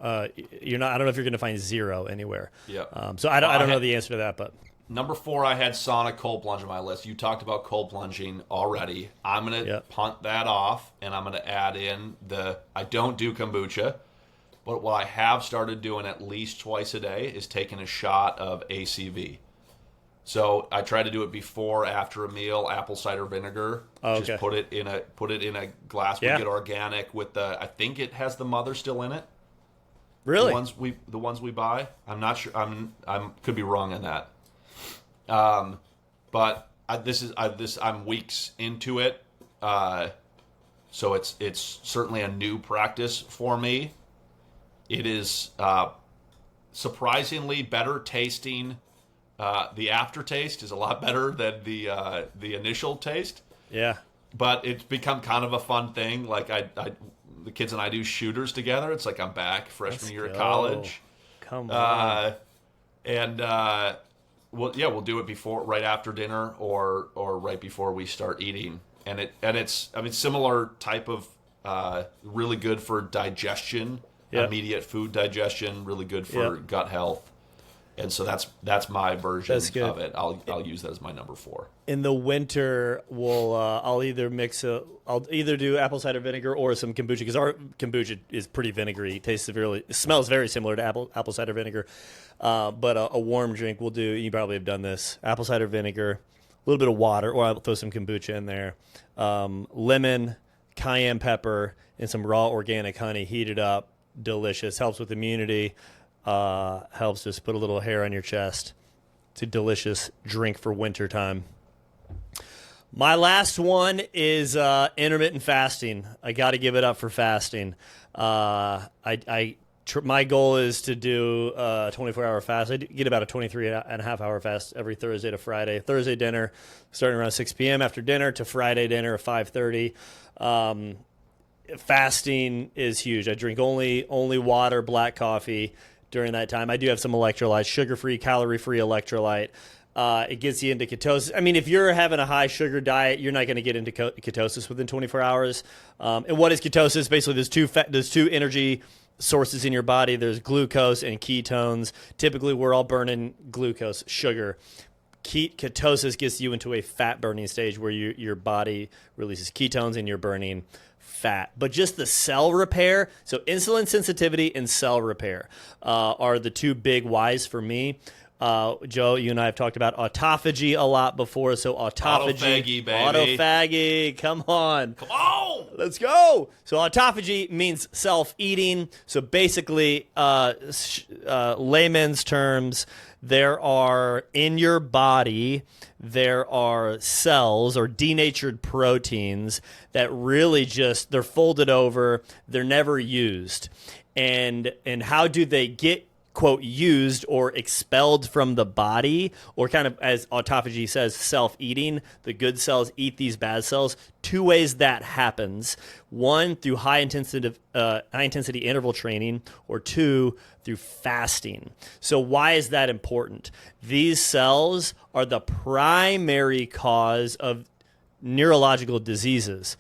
I don't know if you're going to find 0 anywhere. Yeah. So I don't know the answer to that, but number 4, I had sauna cold plunge on my list. You talked about cold plunging already. I'm going to punt that off, and I'm going to add in I don't do kombucha, but what I have started doing at least twice a day is taking a shot of ACV. So I try to do it before, after a meal. Apple cider vinegar. Just put it in a glass. We get organic with I think it has the mother still in it. Really? The ones we buy. I'm not sure. I'm could be wrong on that. But I'm weeks into it. So it's certainly a new practice for me. It is surprisingly better tasting. The aftertaste is a lot better than the initial taste. Yeah. But it's become kind of a fun thing. Like the kids and I do shooters together. It's like I'm back freshman year of college. Come on. We'll do it right after dinner or right before we start eating. And it's similar type of really good for digestion, immediate food digestion, really good for gut health. And so that's my version of it. I'll use that as my number 4. In the winter, I'll either do apple cider vinegar or some kombucha, because our kombucha is pretty vinegary. It smells very similar to apple cider vinegar. But a warm drink we'll do. You probably have done this: apple cider vinegar, a little bit of water, or I'll throw some kombucha in there. Lemon, cayenne pepper, and some raw organic honey. Heat it up. Delicious. Helps with immunity. Helps just put a little hair on your chest. It's a delicious drink for winter time. My last one is intermittent fasting. I got to give it up for fasting. I my goal is to do a 24-hour fast. I get about a 23.5-hour fast every Thursday to Friday. Thursday dinner starting around 6 p.m. after dinner to Friday dinner at 5:30. Fasting is huge. I drink only water, black coffee during that time. I do have some electrolytes, sugar-free, calorie-free electrolyte. It gets you into ketosis. I mean, if you're having a high sugar diet, you're not going to get into ketosis within 24 hours. And what is ketosis? Basically, there's two energy sources in your body. There's glucose and ketones. Typically, we're all burning glucose, sugar. Ketosis gets you into a fat burning stage where your body releases ketones and you're burning fat. But just the cell repair, so insulin sensitivity and cell repair are the two big whys for me. Joe, you and I have talked about autophagy a lot before. So Autophagy, baby. Autophagy, come on. Come on! Let's go. So autophagy means self-eating. So basically, layman's terms, there are in your body, there are cells or denatured proteins that really just, they're folded over, they're never used. And how do they get, quote, used or expelled from the body, or kind of, as autophagy says, self-eating? The good cells eat these bad cells. Two ways that happens. One, through high intensity interval training, or two, through fasting. So why is that important? These cells are the primary cause of neurological diseases.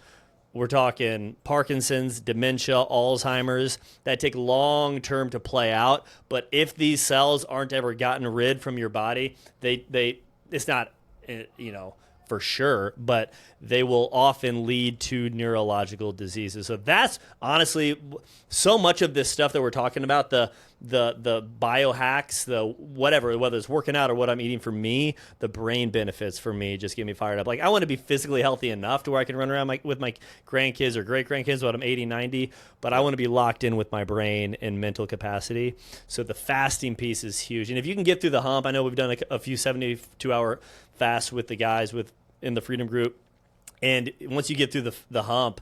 We're talking Parkinson's, dementia, Alzheimer's, that take long term to play out. But if these cells aren't ever gotten rid from your body, it's not, for sure, but they will often lead to neurological diseases. So that's honestly so much of this stuff that we're talking about, the biohacks, the whatever, whether it's working out or what I'm eating, for me, the brain benefits for me just get me fired up. Like, I want to be physically healthy enough to where I can run around with my grandkids or great-grandkids when I'm 80, 90, but I want to be locked in with my brain and mental capacity. So the fasting piece is huge. And if you can get through the hump, I know we've done a few 72-hour fasts with the guys in the Freedom Group, and once you get through the hump,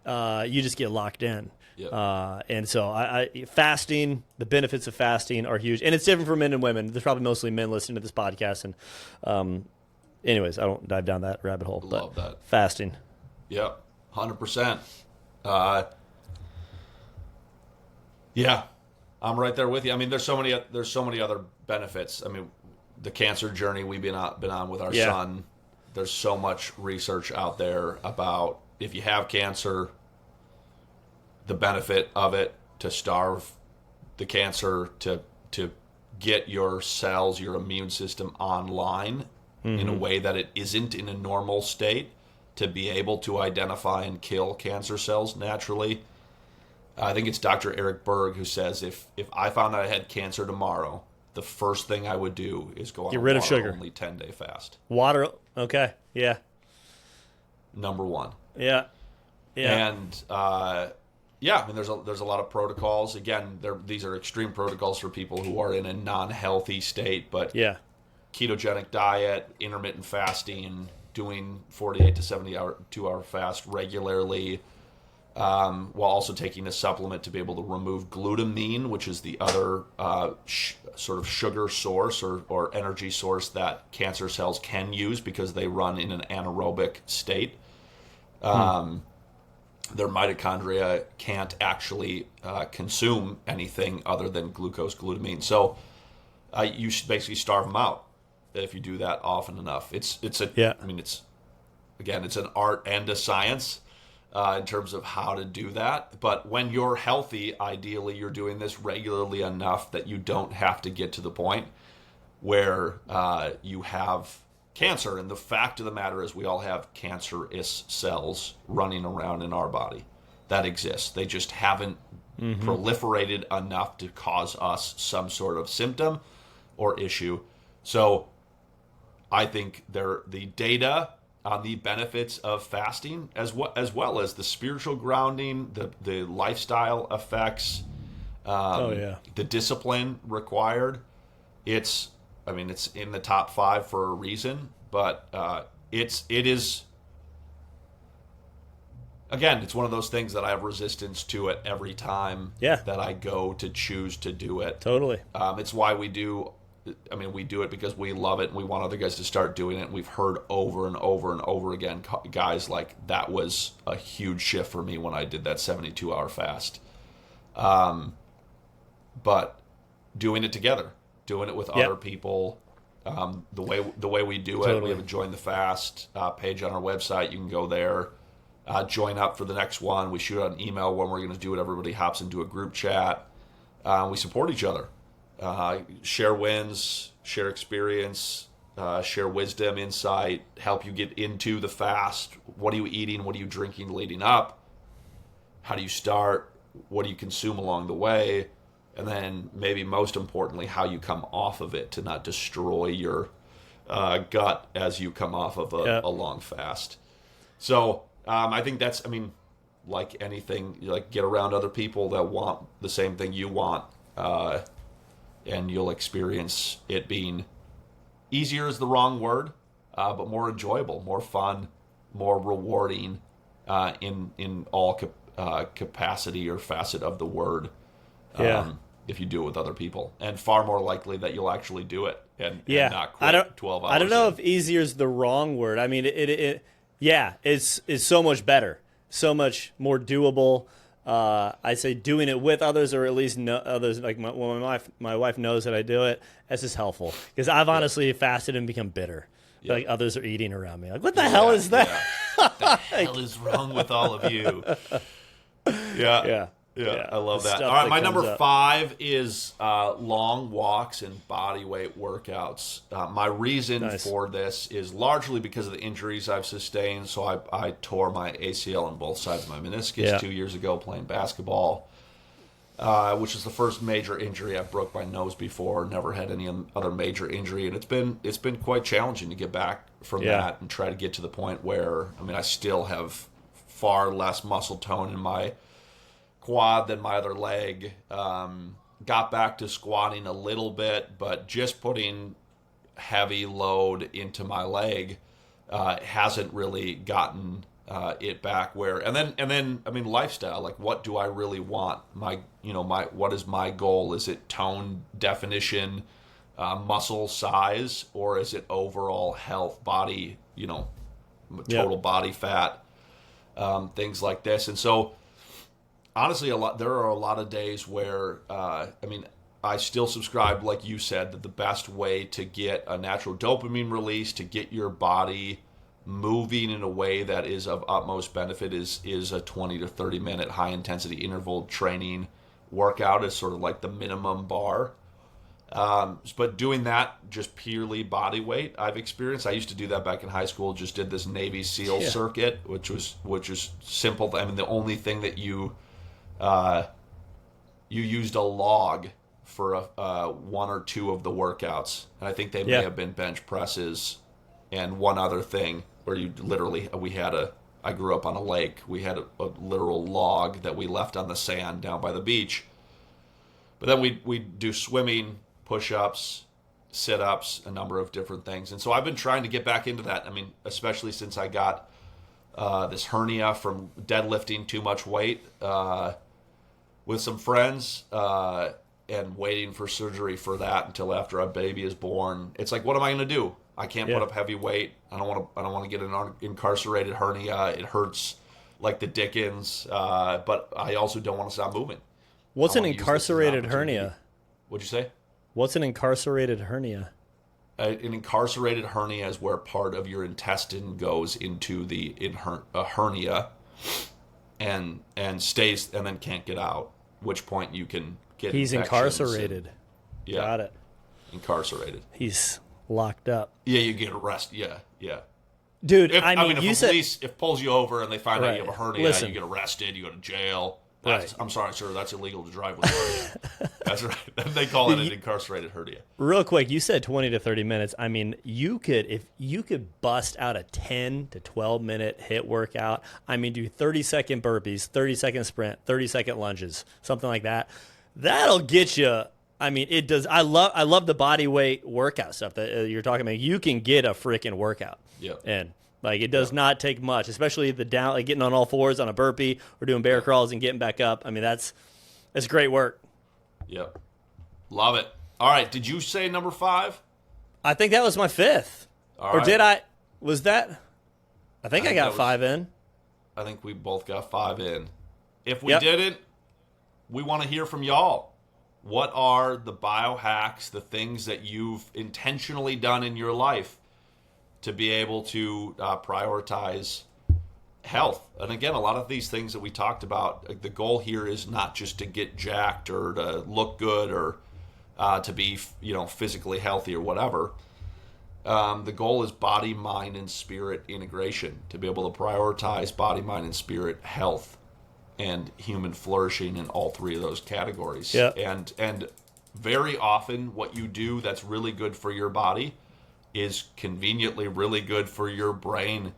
you just get locked in. Yep. And so fasting, the benefits of fasting are huge, and it's different for men and women. There's probably mostly men listening to this podcast, and anyways, I don't dive down that rabbit hole. Love but that. Fasting. Yep, 100%. Yeah, I'm right there with you. I mean, there's so many other benefits. I mean, the cancer journey we've been on with our son. There's so much research out there about if you have cancer, the benefit of it, to starve the cancer, to get your cells, your immune system online in a way that it isn't in a normal state, to be able to identify and kill cancer cells naturally. I think it's Dr. Eric Berg who says if I found out I had cancer tomorrow, the first thing I would do is go on get rid of sugar. Only 10-day fast. Water, okay, yeah. Number one. Yeah. And I mean, there's a lot of protocols. Again, these are extreme protocols for people who are in a non-healthy state, but ketogenic diet, intermittent fasting, doing 48 to 72-hour fast regularly, while also taking a supplement to be able to remove glutamine, which is the other sort of sugar source or energy source that cancer cells can use because they run in an anaerobic state. Their mitochondria can't actually consume anything other than glucose, glutamine. So you should basically starve them out if you do that often enough. I mean, it's an art and a science in terms of how to do that. But when you're healthy, ideally you're doing this regularly enough that you don't have to get to the point where you have cancer. And the fact of the matter is we all have cancerous cells running around in our body that exist. They just haven't proliferated enough to cause us some sort of symptom or issue. So I think the data on the benefits of fasting, as well as the spiritual grounding, the lifestyle effects, the discipline required, it's in the top 5 for a reason, but it is again, it's one of those things that I have resistance to it every time that I go to choose to do it. Totally. It's why we do. I mean, we do it because we love it and we want other guys to start doing it. And we've heard over and over and over again, guys, like, that was a huge shift for me when I did that 72-hour fast. But doing it together, doing it with other people, the way we do it, we have a Join the Fast page on our website. You can go there, join up for the next one. We shoot out an email when we're going to do it. Everybody hops into a group chat. We support each other. Share wins, share experience, share wisdom, insight, help you get into the fast. What are you eating? What are you drinking leading up? How do you start? What do you consume along the way? And then maybe most importantly, how you come off of it to not destroy your gut as you come off of a long fast. So I think that's, I mean, like anything, like, get around other people that want the same thing you want. And you'll experience it being easier is the wrong word, but more enjoyable, more fun, more rewarding in all capacity or facet of the word. If you do it with other people, and far more likely that you'll actually do it and not quit 12 hours. I don't know if easier is the wrong word. I mean, it's so much better, so much more doable. I say doing it with others, or at least others. Like my wife knows that I do it. That's just helpful, because I've honestly fasted and become bitter. Yeah. Like, others are eating around me. Like, what the hell is that? What the hell is wrong with all of you? Yeah, I love that. All right, my number 5 is long walks and body weight workouts. My reason for this is largely because of the injuries I've sustained. So I tore my ACL on both sides of my meniscus 2 years ago playing basketball, which is the first major injury. I broke my nose before, never had any other major injury, and it's been quite challenging to get back from that and try to get to the point where, I mean, I still have far less muscle tone in my quad than my other leg. Got back to squatting a little bit, but just putting heavy load into my leg hasn't really gotten it back where. And then I mean, lifestyle. Like, what do I really want? What is my goal? Is it tone definition, muscle size, or is it overall health, body? Total body fat, things like this. And so, honestly, there are a lot of days where, I still subscribe, like you said, that the best way to get a natural dopamine release, to get your body moving in a way that is of utmost benefit, is a 20 to 30 minute high intensity interval training workout is sort of like the minimum bar. But doing that just purely body weight, I've experienced. I used to do that back in high school. Just did this Navy SEAL circuit, which is simple. I mean, the only thing that you used a log for one or two of the workouts, and I think they may have been bench presses and one other thing where you literally, I grew up on a lake. We had a literal log that we left on the sand down by the beach. But then we do swimming, push-ups, sit-ups, a number of different things. And so I've been trying to get back into that. I mean, especially since I got this hernia from deadlifting too much weight with some friends and waiting for surgery for that until after a baby is born. It's like, what am I going to do? I can't put up heavy weight. I don't want to get an incarcerated hernia. It hurts like the dickens. But I also don't want to stop moving. What's an incarcerated hernia? What'd you say? What's an incarcerated hernia? An incarcerated hernia is where part of your intestine goes into a hernia and stays and then can't get out. Which point you can get. He's incarcerated. Got it. Incarcerated. He's locked up. Yeah, you get arrested. Yeah. Dude, if police pulls you over and they find out you have a hernia, you get arrested, you go to jail. I'm sorry, sir, that's illegal to drive with a hernia. That's right. They call it an incarcerated hernia. Real quick, you said 20 to 30 minutes. I mean, if you could bust out a 10 to 12 minute HIIT workout. I mean, do 30-second burpees, 30-second sprint, 30-second lunges, something like that. That'll get you. I mean, it does. I love the body weight workout stuff that you're talking about. You can get a freaking workout. Yeah. And Like, it does not take much, especially the down, like getting on all fours on a burpee or doing bear crawls and getting back up. I mean, that's great work. Yep. Love it. All right. Did you say number 5? I think that was my 5th. All or right. did I? Was that? I think I got 5 in. I think we both got 5 in. If we didn't, we want to hear from y'all. What are the biohacks, the things that you've intentionally done in your life to be able to prioritize health? And again, a lot of these things that we talked about, the goal here is not just to get jacked or to look good or to be, physically healthy or whatever. The goal is body, mind, and spirit integration, to be able to prioritize body, mind, and spirit health and human flourishing in all 3 of those categories. Yeah. And very often what you do that's really good for your body is conveniently really good for your brain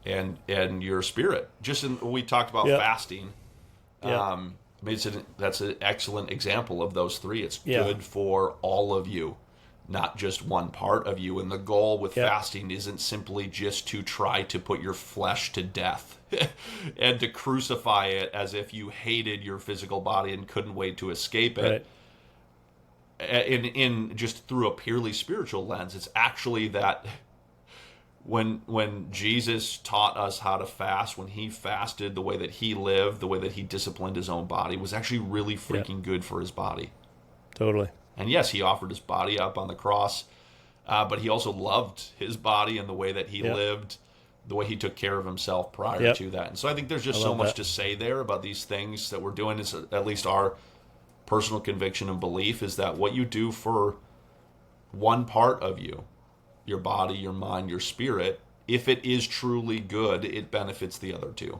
and your spirit. We talked about fasting. That's an excellent example of those 3. It's good for all of you, not just one part of you. And the goal with fasting isn't simply just to try to put your flesh to death and to crucify it as if you hated your physical body and couldn't wait to escape it. Right. In just through a purely spiritual lens. It's actually that when Jesus taught us how to fast, when he fasted, the way that he lived, the way that he disciplined his own body was actually really freaking good for his body. Totally. And yes, he offered his body up on the cross, but he also loved his body and the way that he lived, the way he took care of himself prior to that. And so I think there's just so much to say there about these things that we're doing. Is at least our personal conviction and belief is that what you do for one part of you, your body, your mind, your spirit, if it is truly good, it benefits the other 2.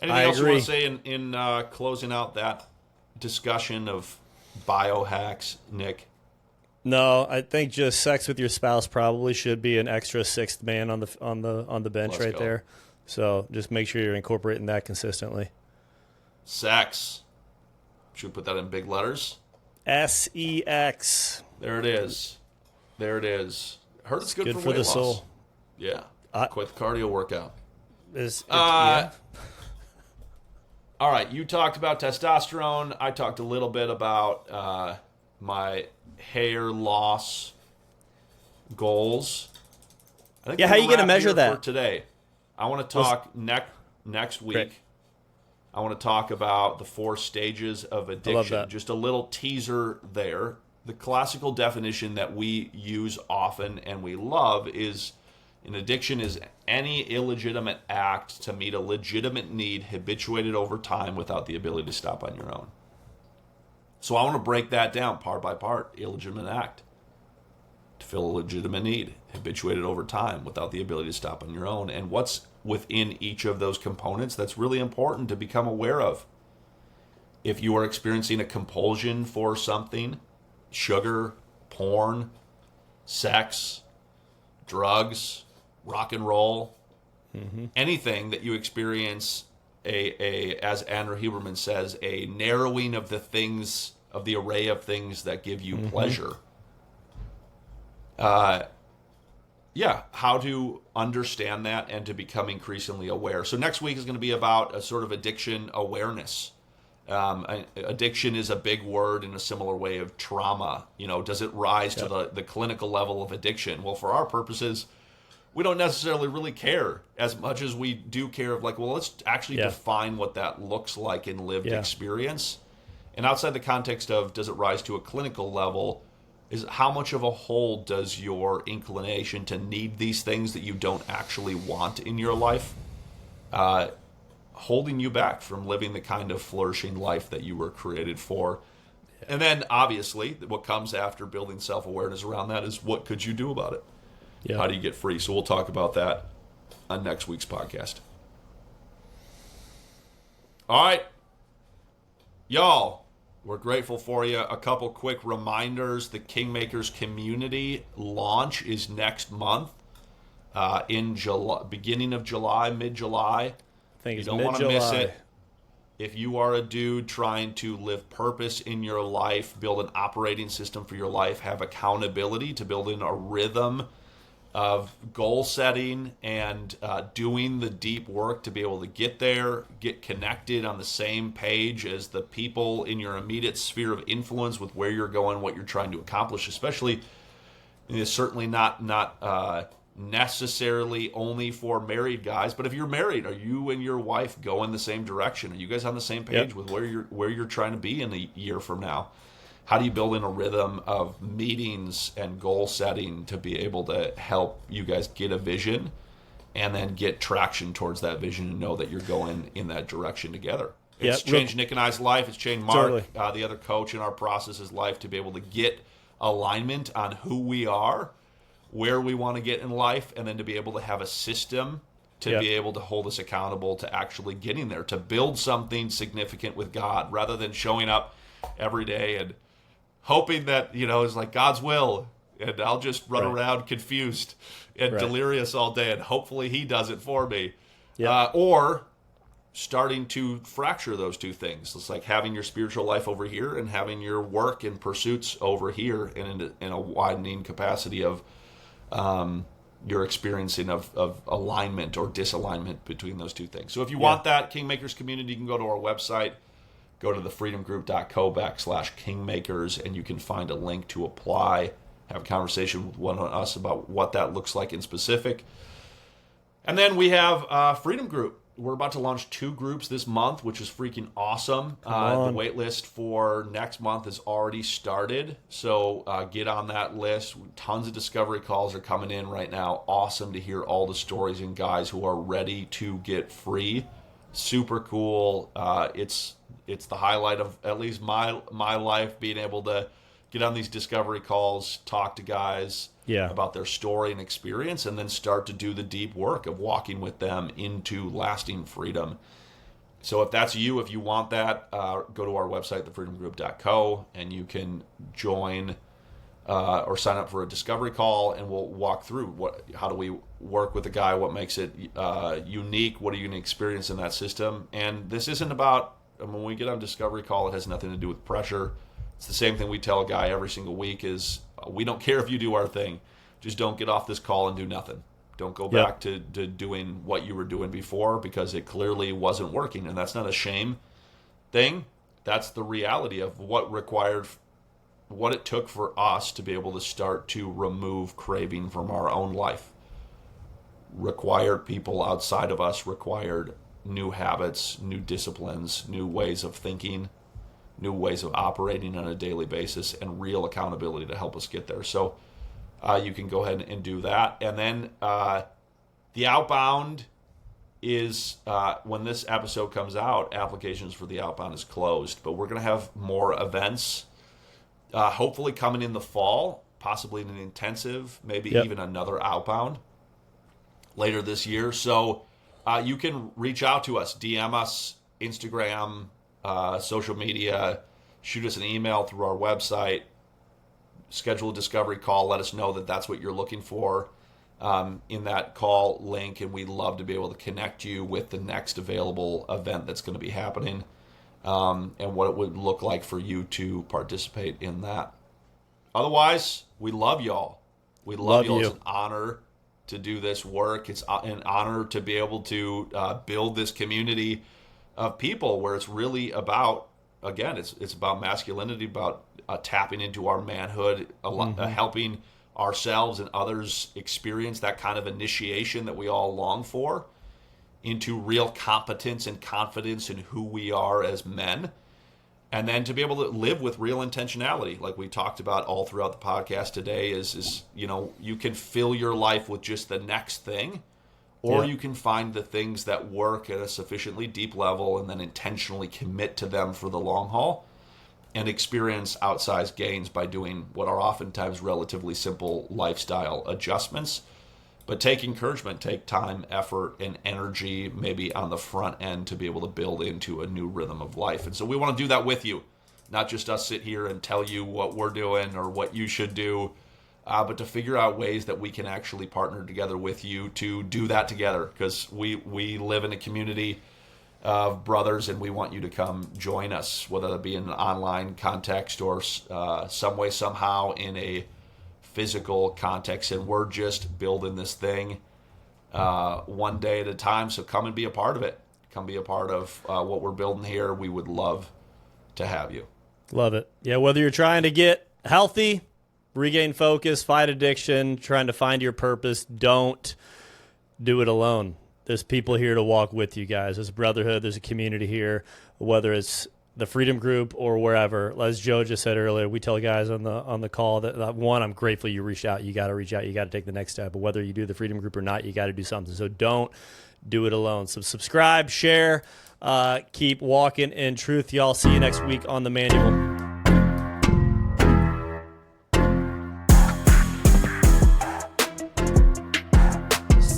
Anything else you want to say in closing out that discussion of biohacks, Nick? No, I think just sex with your spouse probably should be an extra 6th man on the bench. Let's go. There. So just make sure you're incorporating that consistently. Sex. Should we put that in big letters? SEX. There it is. There it is. Heard it's good for weight the loss. soul. Yeah. Quite the cardio workout. All right, you talked about testosterone. I talked a little bit about my hair loss goals. I think how are you going to measure that? For today, I want to talk next week. Great. I want to talk about the 4 stages of addiction. I love that. Just a little teaser there. The classical definition that we use often and we love is an addiction is any illegitimate act to meet a legitimate need habituated over time without the ability to stop on your own. So I want to break that down part by part. Illegitimate act to fill a legitimate need habituated over time without the ability to stop on your own. And what's within each of those components that's really important to become aware of. If you are experiencing a compulsion for something, sugar, porn, sex, drugs, rock and roll, anything that you experience as Andrew Huberman says, a narrowing of the things, of the array of things that give you pleasure. How to understand that and to become increasingly aware. So next week is going to be about a sort of addiction awareness. Addiction is a big word in a similar way of trauma. Does it rise to the clinical level of addiction? Well, for our purposes, we don't necessarily really care as much as we do care of let's actually define what that looks like in lived experience. And outside the context of does it rise to a clinical level, is how much of a hold does your inclination to need these things that you don't actually want in your life holding you back from living the kind of flourishing life that you were created for? And then obviously what comes after building self-awareness around that is what could you do about it? Yeah. How do you get free? So we'll talk about that on next week's podcast. All right. Y'all, we're grateful for you. A couple quick reminders. The KingMakers Community launch is next month in July, beginning of July, mid-July. I think you don't want to miss it. If you are a dude trying to live purpose in your life, build an operating system for your life, have accountability to build in a rhythm of goal setting and doing the deep work to be able to get there, get connected on the same page as the people in your immediate sphere of influence with where you're going, what you're trying to accomplish, especially, it's certainly not necessarily only for married guys, but if you're married, are you and your wife going the same direction? Are you guys on the same page with where you're trying to be in a year from now? How do you build in a rhythm of meetings and goal setting to be able to help you guys get a vision and then get traction towards that vision and know that you're going in that direction together? It's changed Nick and I's life. It's changed Mark, the other coach in our process's life, to be able to get alignment on who we are, where we want to get in life, and then to be able to have a system to be able to hold us accountable to actually getting there, to build something significant with God rather than showing up every day and hoping that, it's like God's will, and I'll just run around confused and delirious all day, and hopefully he does it for me. Or starting to fracture those two things. It's like having your spiritual life over here and having your work and pursuits over here, and in a widening capacity of your experiencing of alignment or disalignment between those two things. So if you want that, KingMakers Community, you can go to our website. Go to thefreedomgroup.co/KingMakers, and you can find a link to apply, have a conversation with one of us about what that looks like in specific. And then we have Freedom Group. We're about to launch 2 groups this month, which is freaking awesome. The wait list for next month is already started, so get on that list. Tons of discovery calls are coming in right now. Awesome to hear all the stories and guys who are ready to get free. Super cool. It's the highlight of at least my life, being able to get on these discovery calls, talk to guys about their story and experience, and then start to do the deep work of walking with them into lasting freedom. So if that's you, if you want that, go to our website, thefreedomgroup.co, and you can join or sign up for a discovery call, and we'll walk through how do we work with a guy, what makes it unique, what are you going to experience in that system. And this isn't about, when we get on discovery call, it has nothing to do with pressure. It's the same thing we tell a guy every single week is, we don't care if you do our thing. Just don't get off this call and do nothing. Don't go back to doing what you were doing before, because it clearly wasn't working. And that's not a shame thing. That's the reality of what it took for us to be able to start to remove craving from our own life. Required people outside of us, required new habits, new disciplines, new ways of thinking, new ways of operating on a daily basis, and real accountability to help us get there. So you can go ahead and do that. And then the Outbound is, when this episode comes out, applications for the Outbound is closed. But we're going to have more events, hopefully coming in the fall, possibly in an intensive, maybe even another Outbound later this year. So you can reach out to us, DM us, Instagram, social media, shoot us an email through our website, schedule a discovery call, let us know that that's what you're looking for in that call link, and we'd love to be able to connect you with the next available event that's going to be happening, and what it would look like for you to participate in that. Otherwise, we love y'all. We love y'all. It's an honor to do this work. It's an honor to be able to build this community of people where it's really about, again, it's about masculinity, about tapping into our manhood, helping ourselves and others experience that kind of initiation that we all long for into real competence and confidence in who we are as men, and then to be able to live with real intentionality, like we talked about all throughout the podcast today. Is you can fill your life with just the next thing, or you can find the things that work at a sufficiently deep level and then intentionally commit to them for the long haul and experience outsized gains by doing what are oftentimes relatively simple lifestyle adjustments. But take encouragement, take time, effort, and energy maybe on the front end to be able to build into a new rhythm of life. And so we want to do that with you, not just us sit here and tell you what we're doing or what you should do, but to figure out ways that we can actually partner together with you to do that together, because we live in a community of brothers, and we want you to come join us, whether that be in an online context or some way, somehow in a physical context, and we're just building this thing one day at a time. So come and be a part of it. Come be a part of what we're building here. We would love to have you. Love it. Yeah, whether you're trying to get healthy, regain focus, fight addiction, trying to find your purpose, don't do it alone. There's people here to walk with you guys. There's a brotherhood. There's a community here, whether it's the Freedom Group or wherever. As Joe just said earlier, we tell guys on the call that one, I'm grateful you reached out. You got to reach out. You got to take the next step. But whether you do the Freedom Group or not, you got to do something. So don't do it alone. So subscribe, share, keep walking in truth. Y'all see you next week on The Manual.